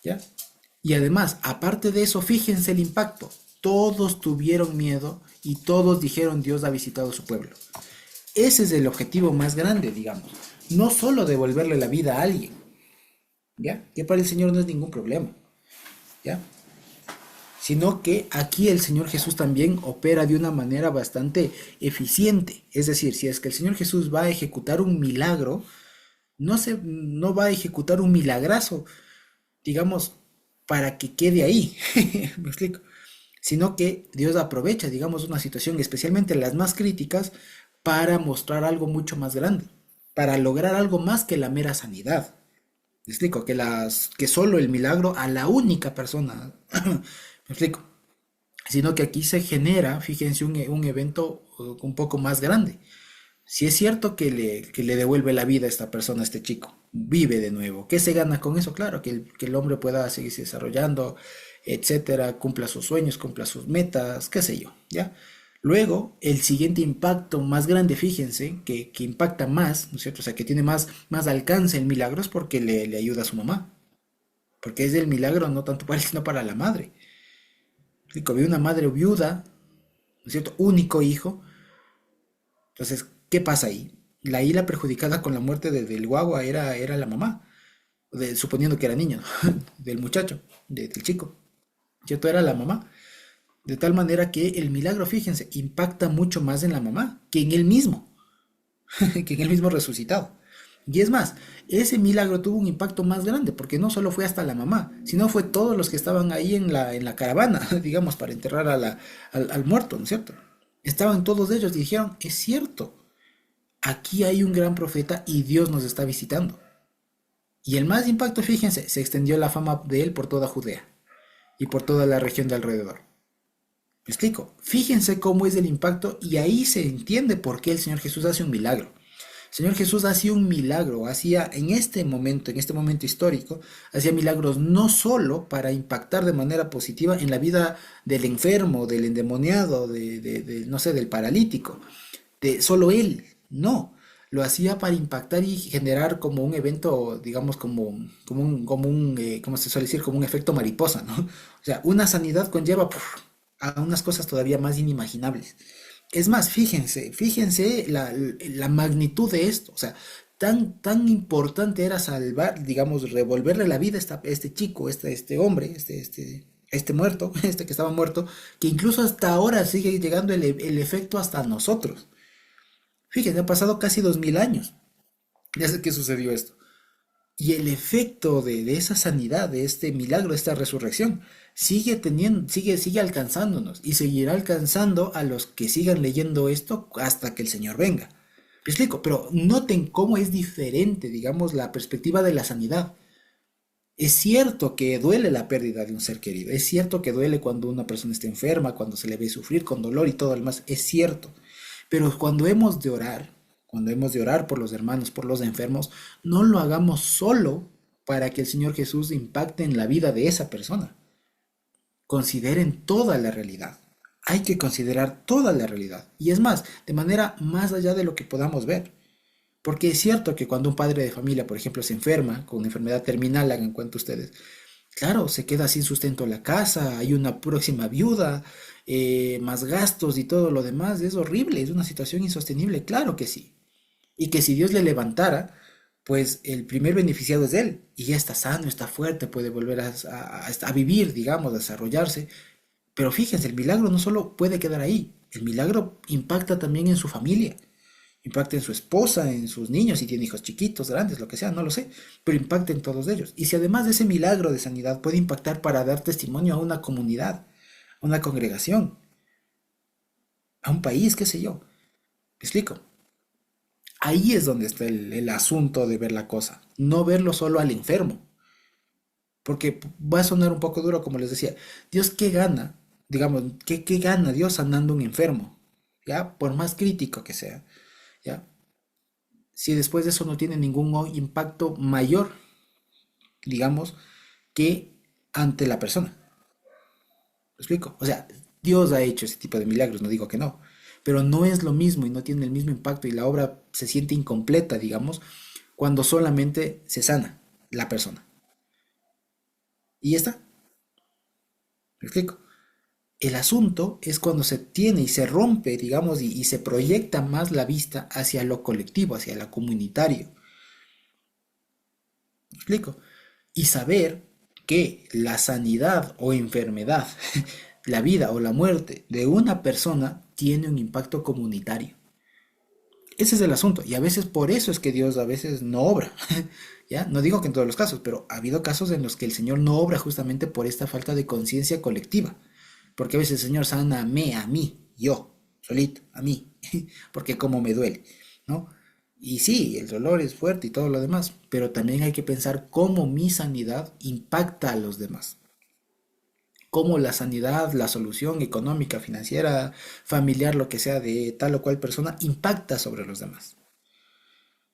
[SPEAKER 1] ¿ya? Y además, aparte de eso, fíjense el impacto. Todos tuvieron miedo y todos dijeron Dios ha visitado su pueblo. Ese es el objetivo más grande, digamos. No solo devolverle la vida a alguien, ¿ya? Que para el Señor no es ningún problema, ¿ya? Sino que aquí el Señor Jesús también opera de una manera bastante eficiente. Es decir, si es que el Señor Jesús va a ejecutar un milagro, no va a ejecutar un milagrazo, digamos, para que quede ahí. ¿Me explico? Sino que Dios aprovecha, digamos, una situación, especialmente las más críticas, para mostrar algo mucho más grande, para lograr algo más que la mera sanidad. ¿Me explico? Que solo el milagro a la única persona. ¿Me explico? Sino que aquí se genera, fíjense, un evento un poco más grande. Si es cierto que le devuelve la vida a esta persona, a este chico, vive de nuevo. ¿Qué se gana con eso? Claro, que el hombre pueda seguirse desarrollando, etcétera, cumpla sus sueños, cumpla sus metas, qué sé yo, ¿ya? Luego, el siguiente impacto más grande, fíjense, que impacta más, ¿no es cierto? O sea, que tiene más alcance el milagro es porque le ayuda a su mamá. Porque es el milagro no tanto para él, sino para la madre. Rico, había una madre viuda, ¿no es cierto? Único hijo. Entonces, ¿qué pasa ahí? La perjudicada con la muerte del guagua era la mamá, suponiendo que era niño, ¿no? Del muchacho, del chico. ¿Cierto? Era la mamá. De tal manera que el milagro, fíjense, impacta mucho más en la mamá que en él mismo, que en él mismo resucitado. Y es más, ese milagro tuvo un impacto más grande, porque no solo fue hasta la mamá, sino fue todos los que estaban ahí en la caravana, digamos, para enterrar al muerto, ¿no es cierto? Estaban todos ellos y dijeron, es cierto, aquí hay un gran profeta y Dios nos está visitando. Y el más impacto, fíjense, se extendió la fama de él por toda Judea y por toda la región de alrededor. ¿Me explico? Fíjense cómo es el impacto y ahí se entiende por qué el Señor Jesús hace un milagro. El Señor Jesús hacía un milagro, hacía en este momento histórico, hacía milagros no solo para impactar de manera positiva en la vida del enfermo, del endemoniado, no sé, del paralítico, de solo él, no. Lo hacía para impactar y generar como un evento, digamos, ¿cómo se suele decir? Como un efecto mariposa, ¿no? O sea, una sanidad conlleva a unas cosas todavía más inimaginables. Es más, fíjense la magnitud de esto. O sea, tan importante era salvar, digamos, revolverle la vida a este chico, este hombre, este muerto, este que estaba muerto, que incluso hasta ahora sigue llegando el efecto hasta nosotros. Fíjense, han pasado casi 2000 años desde que sucedió esto. Y el efecto de esa sanidad, de este milagro, de esta resurrección, sigue alcanzándonos y seguirá alcanzando a los que sigan leyendo esto hasta que el Señor venga. Me explico, pero noten cómo es diferente, digamos, la perspectiva de la sanidad. Es cierto que duele la pérdida de un ser querido, es cierto que duele cuando una persona está enferma, cuando se le ve sufrir con dolor y todo lo demás, es cierto. Pero cuando hemos de orar por los hermanos, por los enfermos, no lo hagamos solo para que el Señor Jesús impacte en la vida de esa persona. Consideren toda la realidad. Hay que considerar toda la realidad. Y es más, de manera más allá de lo que podamos ver. Porque es cierto que cuando un padre de familia, por ejemplo, se enferma con una enfermedad terminal, hagan cuenta ustedes, claro, se queda sin sustento la casa, hay una próxima viuda, más gastos y todo lo demás, es horrible, es una situación insostenible, claro que sí. Y que si Dios le levantara, pues el primer beneficiado es él, y ya está sano, está fuerte, puede volver a vivir, digamos, a desarrollarse. Pero fíjense, el milagro no solo puede quedar ahí, el milagro impacta también en su familia, impacta en su esposa, en sus niños, si tiene hijos chiquitos, grandes, lo que sea, no lo sé, pero impacta en todos ellos. Y si además de ese milagro de sanidad puede impactar para dar testimonio a una comunidad, a una congregación, a un país, qué sé yo. ¿Me explico? Ahí es donde está el asunto de ver la cosa, no verlo solo al enfermo, porque va a sonar un poco duro, como les decía. Dios, ¿qué gana? Digamos, ¿qué gana Dios sanando un enfermo? ¿Ya? Por más crítico que sea, ¿ya? Si después de eso no tiene ningún impacto mayor, digamos, que ante la persona. ¿Me explico? O sea, Dios ha hecho ese tipo de milagros, no digo que no, pero no es lo mismo y no tiene el mismo impacto y la obra se siente incompleta, digamos, cuando solamente se sana la persona. Y ya está, ¿me explico? El asunto es cuando se tiene y se rompe, digamos, y se proyecta más la vista hacia lo colectivo, hacia lo comunitario. ¿Me explico? Y saber que la sanidad o enfermedad, la vida o la muerte de una persona tiene un impacto comunitario. Ese es el asunto. Y a veces por eso es que Dios a veces no obra. ¿Ya? No digo que en todos los casos, pero ha habido casos en los que el Señor no obra justamente por esta falta de conciencia colectiva. Porque a veces el Señor sana a mí, yo, solito, a mí, porque como me duele, ¿no? Y sí, el dolor es fuerte y todo lo demás, pero también hay que pensar cómo mi sanidad impacta a los demás. Cómo la sanidad, la solución económica, financiera, familiar, lo que sea de tal o cual persona, impacta sobre los demás.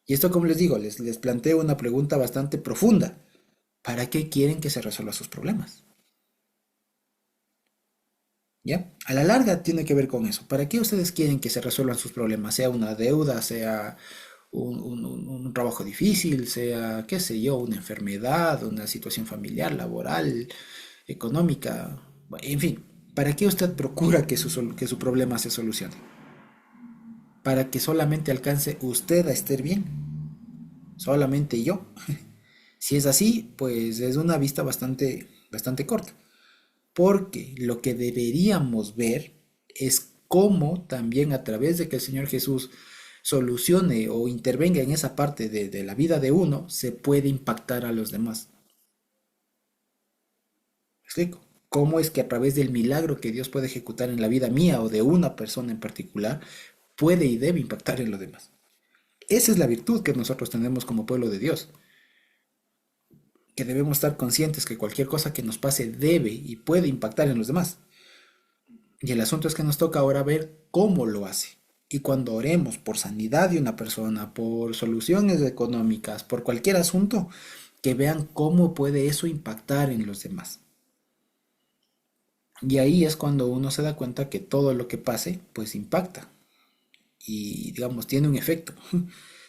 [SPEAKER 1] Y esto, como les digo, les planteo una pregunta bastante profunda. ¿Para qué quieren que se resuelvan sus problemas? ¿Ya? A la larga tiene que ver con eso. ¿Para qué ustedes quieren que se resuelvan sus problemas? Sea una deuda, sea un trabajo difícil, sea, qué sé yo, una enfermedad, una situación familiar, laboral, económica, en fin. ¿Para qué usted procura que su problema se solucione? ¿Para que solamente alcance usted a estar bien? ¿Solamente yo? Si es así, pues es una vista bastante corta. Porque lo que deberíamos ver es cómo también a través de que el Señor Jesús solucione o intervenga en esa parte de la vida de uno, se puede impactar a los demás. ¿Me explico? ¿Cómo es que a través del milagro que Dios puede ejecutar en la vida mía o de una persona en particular, puede y debe impactar en los demás? Esa es la virtud que nosotros tenemos como pueblo de Dios, que debemos estar conscientes que cualquier cosa que nos pase debe y puede impactar en los demás. Y el asunto es que nos toca ahora ver cómo lo hace. Y cuando oremos por sanidad de una persona, por soluciones económicas, por cualquier asunto, que vean cómo puede eso impactar en los demás. Y ahí es cuando uno se da cuenta que todo lo que pase, pues impacta. Y digamos, tiene un efecto.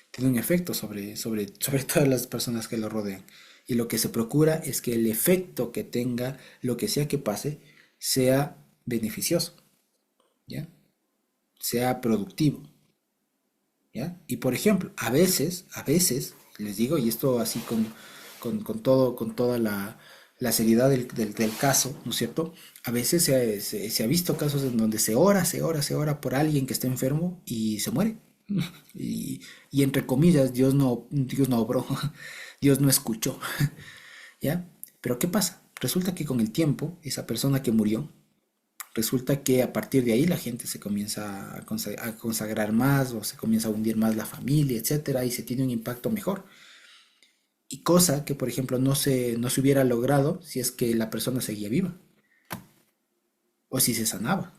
[SPEAKER 1] Tiene un efecto sobre todas las personas que lo rodean. Y lo que se procura es que el efecto que tenga, lo que sea que pase, sea beneficioso. ¿Ya? Sea productivo, ¿ya? Y por ejemplo, a veces, les digo, y esto así con toda la seriedad del caso, ¿no es cierto? A veces se ha visto casos en donde se ora por alguien que está enfermo y se muere. Y, y entre comillas, Dios no obró, Dios no escuchó, ¿ya? Pero ¿qué pasa? Resulta que con el tiempo, esa persona que murió, resulta que a partir de ahí la gente se comienza a consagrar más o se comienza a hundir más la familia, etcétera, y se tiene un impacto mejor. Y cosa que, por ejemplo, no se hubiera logrado si es que la persona seguía viva o si se sanaba.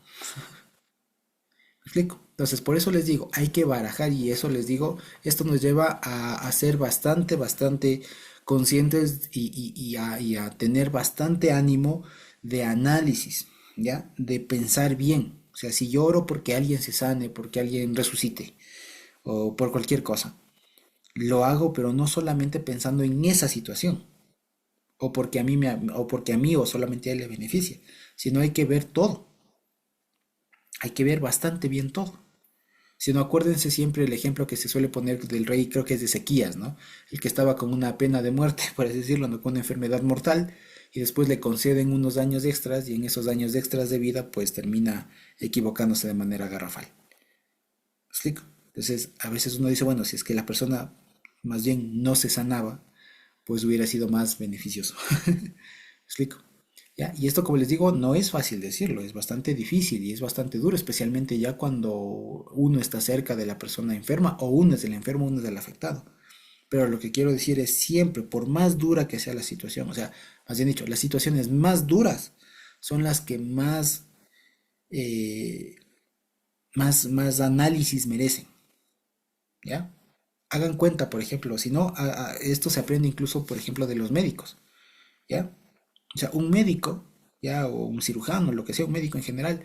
[SPEAKER 1] ¿Me explico? Entonces, por eso les digo, hay que barajar y eso les digo, esto nos lleva a ser bastante conscientes y a tener bastante ánimo de análisis, ¿ya? De pensar bien. O sea, si yo oro porque alguien se sane, porque alguien resucite o por cualquier cosa, lo hago, pero no solamente pensando en esa situación o porque a mí o solamente a él le beneficia, sino hay que ver todo, hay que ver bastante bien todo. Si no, acuérdense siempre el ejemplo que se suele poner del rey, creo que es de Ezequías, ¿no? El que estaba con una pena de muerte, por así decirlo, ¿no? Con una enfermedad mortal, y después le conceden unos años extras, y en esos años extras de vida, pues termina equivocándose de manera garrafal. ¿Me explico? Entonces, a veces uno dice, bueno, si es que la persona más bien no se sanaba, pues hubiera sido más beneficioso. ¿Me explico? ¿ya? Y esto, como les digo, no es fácil decirlo, es bastante difícil y es bastante duro, especialmente ya cuando uno está cerca de la persona enferma o uno es el enfermo, uno es el afectado. Pero lo que quiero decir es siempre, por más dura que sea la situación, o sea, más bien dicho, las situaciones más duras son las que eh, más análisis merecen, ¿ya? Hagan cuenta, por ejemplo, si no, esto se aprende incluso, por ejemplo, de los médicos, ¿ya? O sea, un médico, ya, o un cirujano, lo que sea, un médico en general,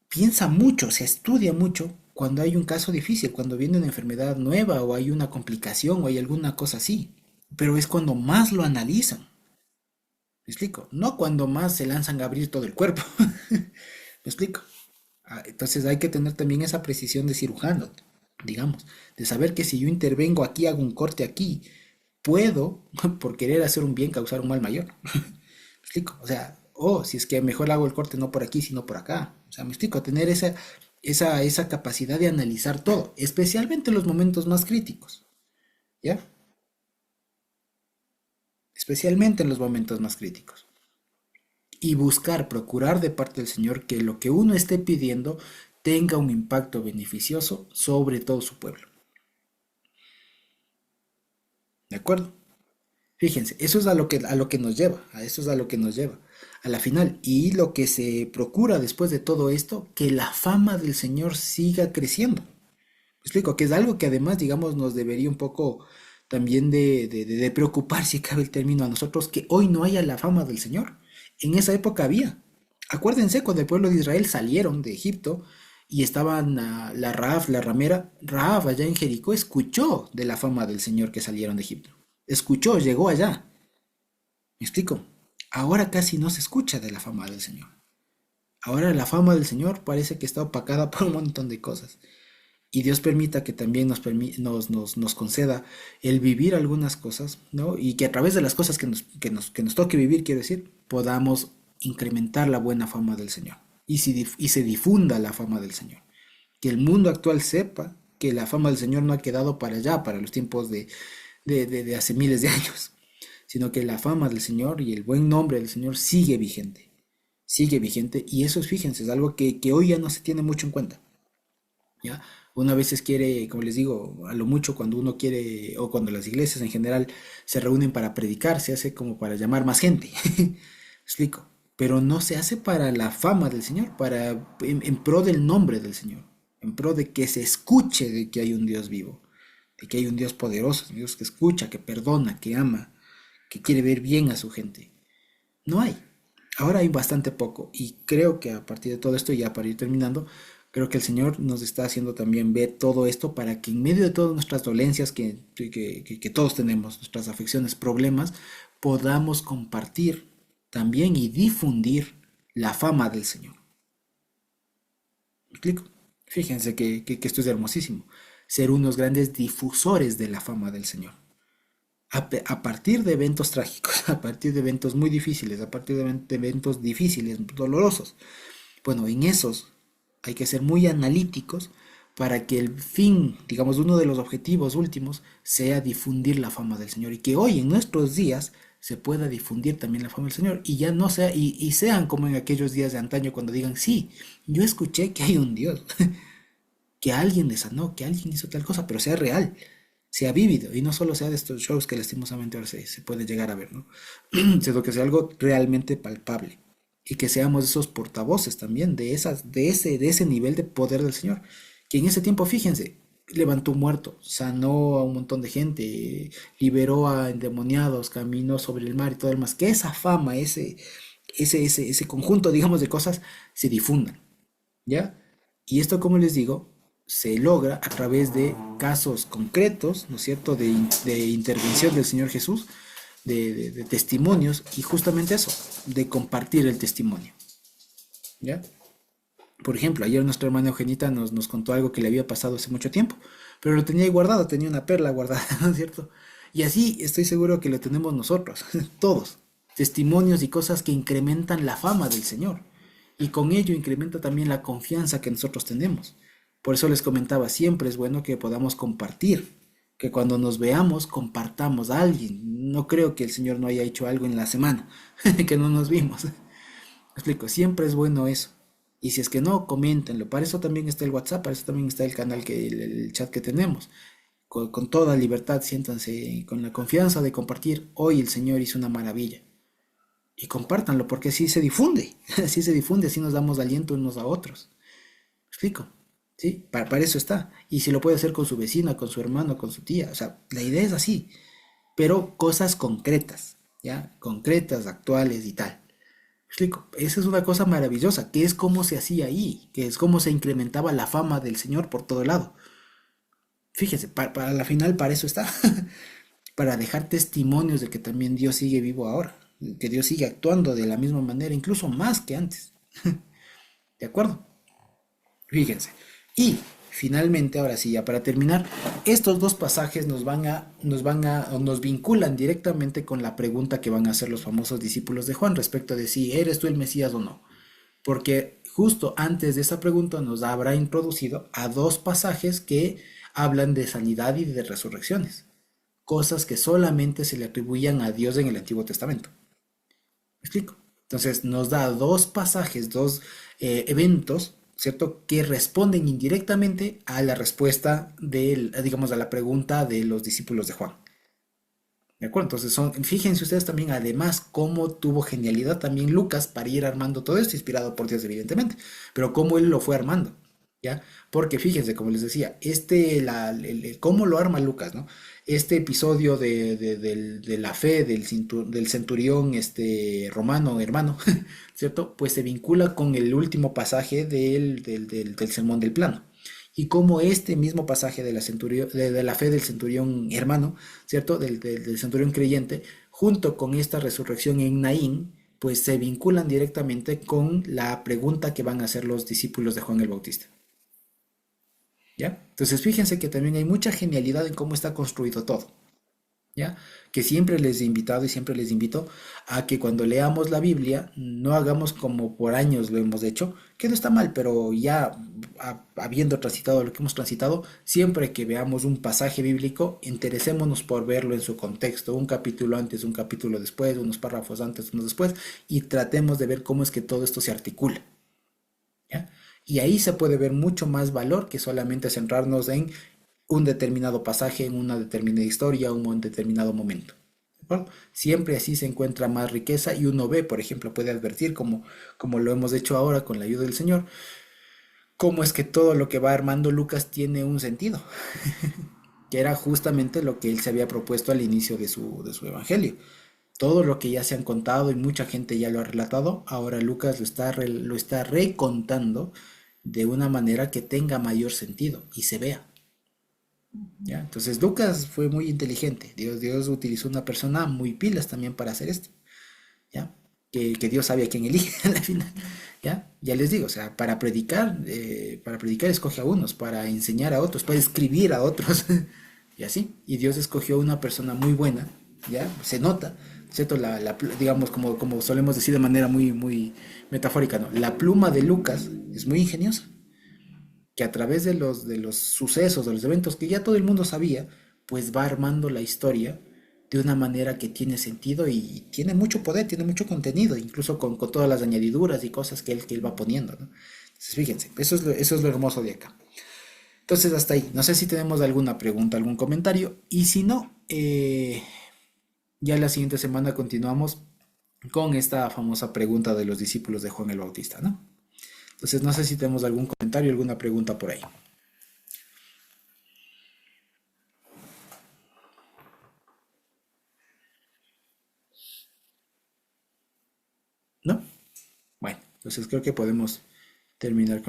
[SPEAKER 1] piensa mucho, se estudia mucho cuando hay un caso difícil, cuando viene una enfermedad nueva o hay una complicación o hay alguna cosa así. Pero es cuando más lo analizan. ¿Me explico? No cuando más se lanzan a abrir todo el cuerpo. ¿Me explico? Entonces hay que tener también esa precisión de cirujano, digamos, de saber que si yo intervengo aquí, hago un corte aquí, puedo, por querer hacer un bien, causar un mal mayor. ¿Me explico? O sea, si es que mejor hago el corte no por aquí, sino por acá. O sea, me explico, tener esa capacidad de analizar todo, especialmente en los momentos más críticos, ¿ya? Especialmente en los momentos más críticos. Y buscar, procurar de parte del Señor que lo que uno esté pidiendo tenga un impacto beneficioso sobre todo su pueblo. ¿De acuerdo? Fíjense, eso es a lo que nos lleva, a eso es a lo que nos lleva, a la final. Y lo que se procura después de todo esto, que la fama del Señor siga creciendo. Me explico, que es algo que además, digamos, nos debería un poco también de preocupar, si cabe el término, a nosotros, que hoy no haya la fama del Señor. En esa época había. Acuérdense cuando el pueblo de Israel salieron de Egipto y estaban la Rahab, la ramera, Rahab allá en Jericó escuchó de la fama del Señor que salieron de Egipto. Escuchó, llegó allá. ¿Me explico? Ahora casi no se escucha de la fama del Señor. Ahora la fama del Señor parece que está opacada por un montón de cosas. Y Dios permita que también nos conceda el vivir algunas cosas, ¿no? Y que a través de las cosas que nos toque vivir, quiero decir, podamos incrementar la buena fama del Señor. Y se difunda la fama del Señor. Que el mundo actual sepa que la fama del Señor no ha quedado para allá, para los tiempos de hace miles de años, sino que la fama del Señor y el buen nombre del Señor sigue vigente. Sigue vigente. Y eso, fíjense, es algo que hoy ya no se tiene mucho en cuenta. ¿Ya? Uno a veces quiere, como les digo, a lo mucho cuando uno quiere, o cuando las iglesias en general se reúnen para predicar, se hace como para llamar más gente. Explico. Pero no se hace para la fama del Señor, en pro del nombre del Señor, en pro de que se escuche de que hay un Dios vivo, de que hay un Dios poderoso, un Dios que escucha, que perdona, que ama, que quiere ver bien a su gente. No hay. Ahora hay bastante poco y creo que a partir de todo esto, ya para ir terminando, creo que el Señor nos está haciendo también ver todo esto para que en medio de todas nuestras dolencias que todos tenemos, nuestras afecciones, problemas, podamos compartir también y difundir la fama del Señor. ¿Me explico? Fíjense que esto es hermosísimo. Ser unos grandes difusores de la fama del Señor. A partir de eventos trágicos, a partir de eventos muy difíciles, a partir de eventos difíciles, dolorosos. Bueno, en esos hay que ser muy analíticos para que el fin, digamos, uno de los objetivos últimos sea difundir la fama del Señor y que hoy en nuestros días se pueda difundir también la fama del Señor y ya no sea, y sean como en aquellos días de antaño cuando digan, sí, yo escuché que hay un Dios, que alguien le sanó, que alguien hizo tal cosa, pero sea real, sea vívido y no solo sea de estos shows que lastimosamente ahora se puede llegar a ver, ¿no? Sino que sea algo realmente palpable y que seamos esos portavoces también de ese nivel de poder del Señor, que en ese tiempo, fíjense, levantó un muerto, sanó a un montón de gente, liberó a endemoniados, caminó sobre el mar y todo el más, que esa fama, ese conjunto, digamos, de cosas se difundan, ¿ya? Y esto, como les digo, se logra a través de casos concretos, ¿no es cierto?, de intervención del Señor Jesús, de testimonios, y justamente eso, de compartir el testimonio, ¿ya? Por ejemplo, ayer nuestra hermana Eugenita nos contó algo que le había pasado hace mucho tiempo, pero lo tenía ahí guardado, tenía una perla guardada, ¿no es cierto? Y así estoy seguro que lo tenemos nosotros, todos, testimonios y cosas que incrementan la fama del Señor. Y con ello incrementa también la confianza que nosotros tenemos. Por eso les comentaba, siempre es bueno que podamos compartir, que cuando nos veamos compartamos a alguien. no creo que el Señor no haya hecho algo en la semana, que no nos vimos. Me explico, siempre es bueno eso. Y si es que no, coméntenlo. Para eso también está el WhatsApp, para eso también está el canal, el chat que tenemos. Con toda libertad, siéntanse con la confianza de compartir. Hoy el Señor hizo una maravilla. Y compártanlo, porque así se difunde. Así se difunde, así nos damos aliento unos a otros. ¿Me explico? ¿Sí? Para eso está. Y si lo puede hacer con su vecina, con su hermano, con su tía. O sea, la idea es así. Pero cosas concretas, ¿ya? Concretas, actuales y tal. ¿Me explico? Esa es una cosa maravillosa, que es como se hacía ahí, que es como se incrementaba la fama del Señor por todo lado. Fíjese, para la final, para eso está. Para dejar testimonios de que también Dios sigue vivo ahora, que Dios sigue actuando de la misma manera, incluso más que antes. ¿De acuerdo? Fíjense. Y finalmente, ahora sí, ya para terminar, estos dos pasajes o nos vinculan directamente con la pregunta que van a hacer los famosos discípulos de Juan respecto de si eres tú el Mesías o no. Porque justo antes de esa pregunta nos habrá introducido a dos pasajes que hablan de sanidad y de resurrecciones, cosas que solamente se le atribuían a Dios en el Antiguo Testamento. ¿Me explico? Entonces nos da dos pasajes, dos eventos, ¿cierto? Que responden indirectamente a la respuesta digamos, a la pregunta de los discípulos de Juan. ¿De acuerdo? Entonces fíjense ustedes también además cómo tuvo genialidad también Lucas para ir armando todo esto, inspirado por Dios evidentemente, pero cómo él lo fue armando, ¿ya? Porque fíjense, como les decía, cómo lo arma Lucas, ¿no? Este episodio de la fe del centurión romano hermano, ¿cierto? Pues se vincula con el último pasaje del Sermón del Plano y cómo este mismo pasaje de la fe del centurión hermano, ¿cierto? Del centurión creyente, junto con esta resurrección en Naín, pues se vinculan directamente con la pregunta que van a hacer los discípulos de Juan el Bautista. ¿Ya? Entonces fíjense que también hay mucha genialidad en cómo está construido todo. ¿Ya? Que siempre les he invitado y siempre les invito a que cuando leamos la Biblia no hagamos como por años lo hemos hecho, que no está mal, pero ya habiendo transitado lo que hemos transitado, siempre que veamos un pasaje bíblico, interesémonos por verlo en su contexto, un capítulo antes, un capítulo después, unos párrafos antes, unos después, y tratemos de ver cómo es que todo esto se articula. ¿Ya? Y ahí se puede ver mucho más valor que solamente centrarnos en un determinado pasaje, en una determinada historia, un determinado momento. ¿De acuerdo? Siempre así se encuentra más riqueza y uno ve, por ejemplo, puede advertir como lo hemos hecho ahora con la ayuda del Señor, cómo es que todo lo que va armando Lucas tiene un sentido, que era justamente lo que él se había propuesto al inicio de su evangelio. Todo lo que ya se han contado y mucha gente ya lo ha relatado, ahora Lucas lo está recontando de una manera que tenga mayor sentido y se vea. ¿Ya? Entonces Lucas fue muy inteligente. Dios utilizó una persona muy pilas también para hacer esto. ¿Ya? Que Dios sabe a quién elige a la final. ¿Ya? Ya les digo, o sea, para predicar escoge a unos, para enseñar a otros, para escribir a otros. Y así. Y Dios escogió a una persona muy buena. ¿Ya? Se nota. ¿Cierto? Digamos, como solemos decir de manera muy, muy metafórica, ¿no? La pluma de Lucas es muy ingeniosa que a través de los sucesos, de los eventos que ya todo el mundo sabía, pues va armando la historia de una manera que tiene sentido y tiene mucho poder, tiene mucho contenido, incluso con todas las añadiduras y cosas que él va poniendo, ¿no? Entonces, fíjense, eso es lo hermoso de acá. Entonces, hasta ahí. No sé si tenemos alguna pregunta, algún comentario, y si no, ya la siguiente semana continuamos con esta famosa pregunta de los discípulos de Juan el Bautista, ¿no? Entonces, no sé si tenemos algún comentario, alguna pregunta por ahí. ¿No? Bueno, entonces creo que podemos terminar con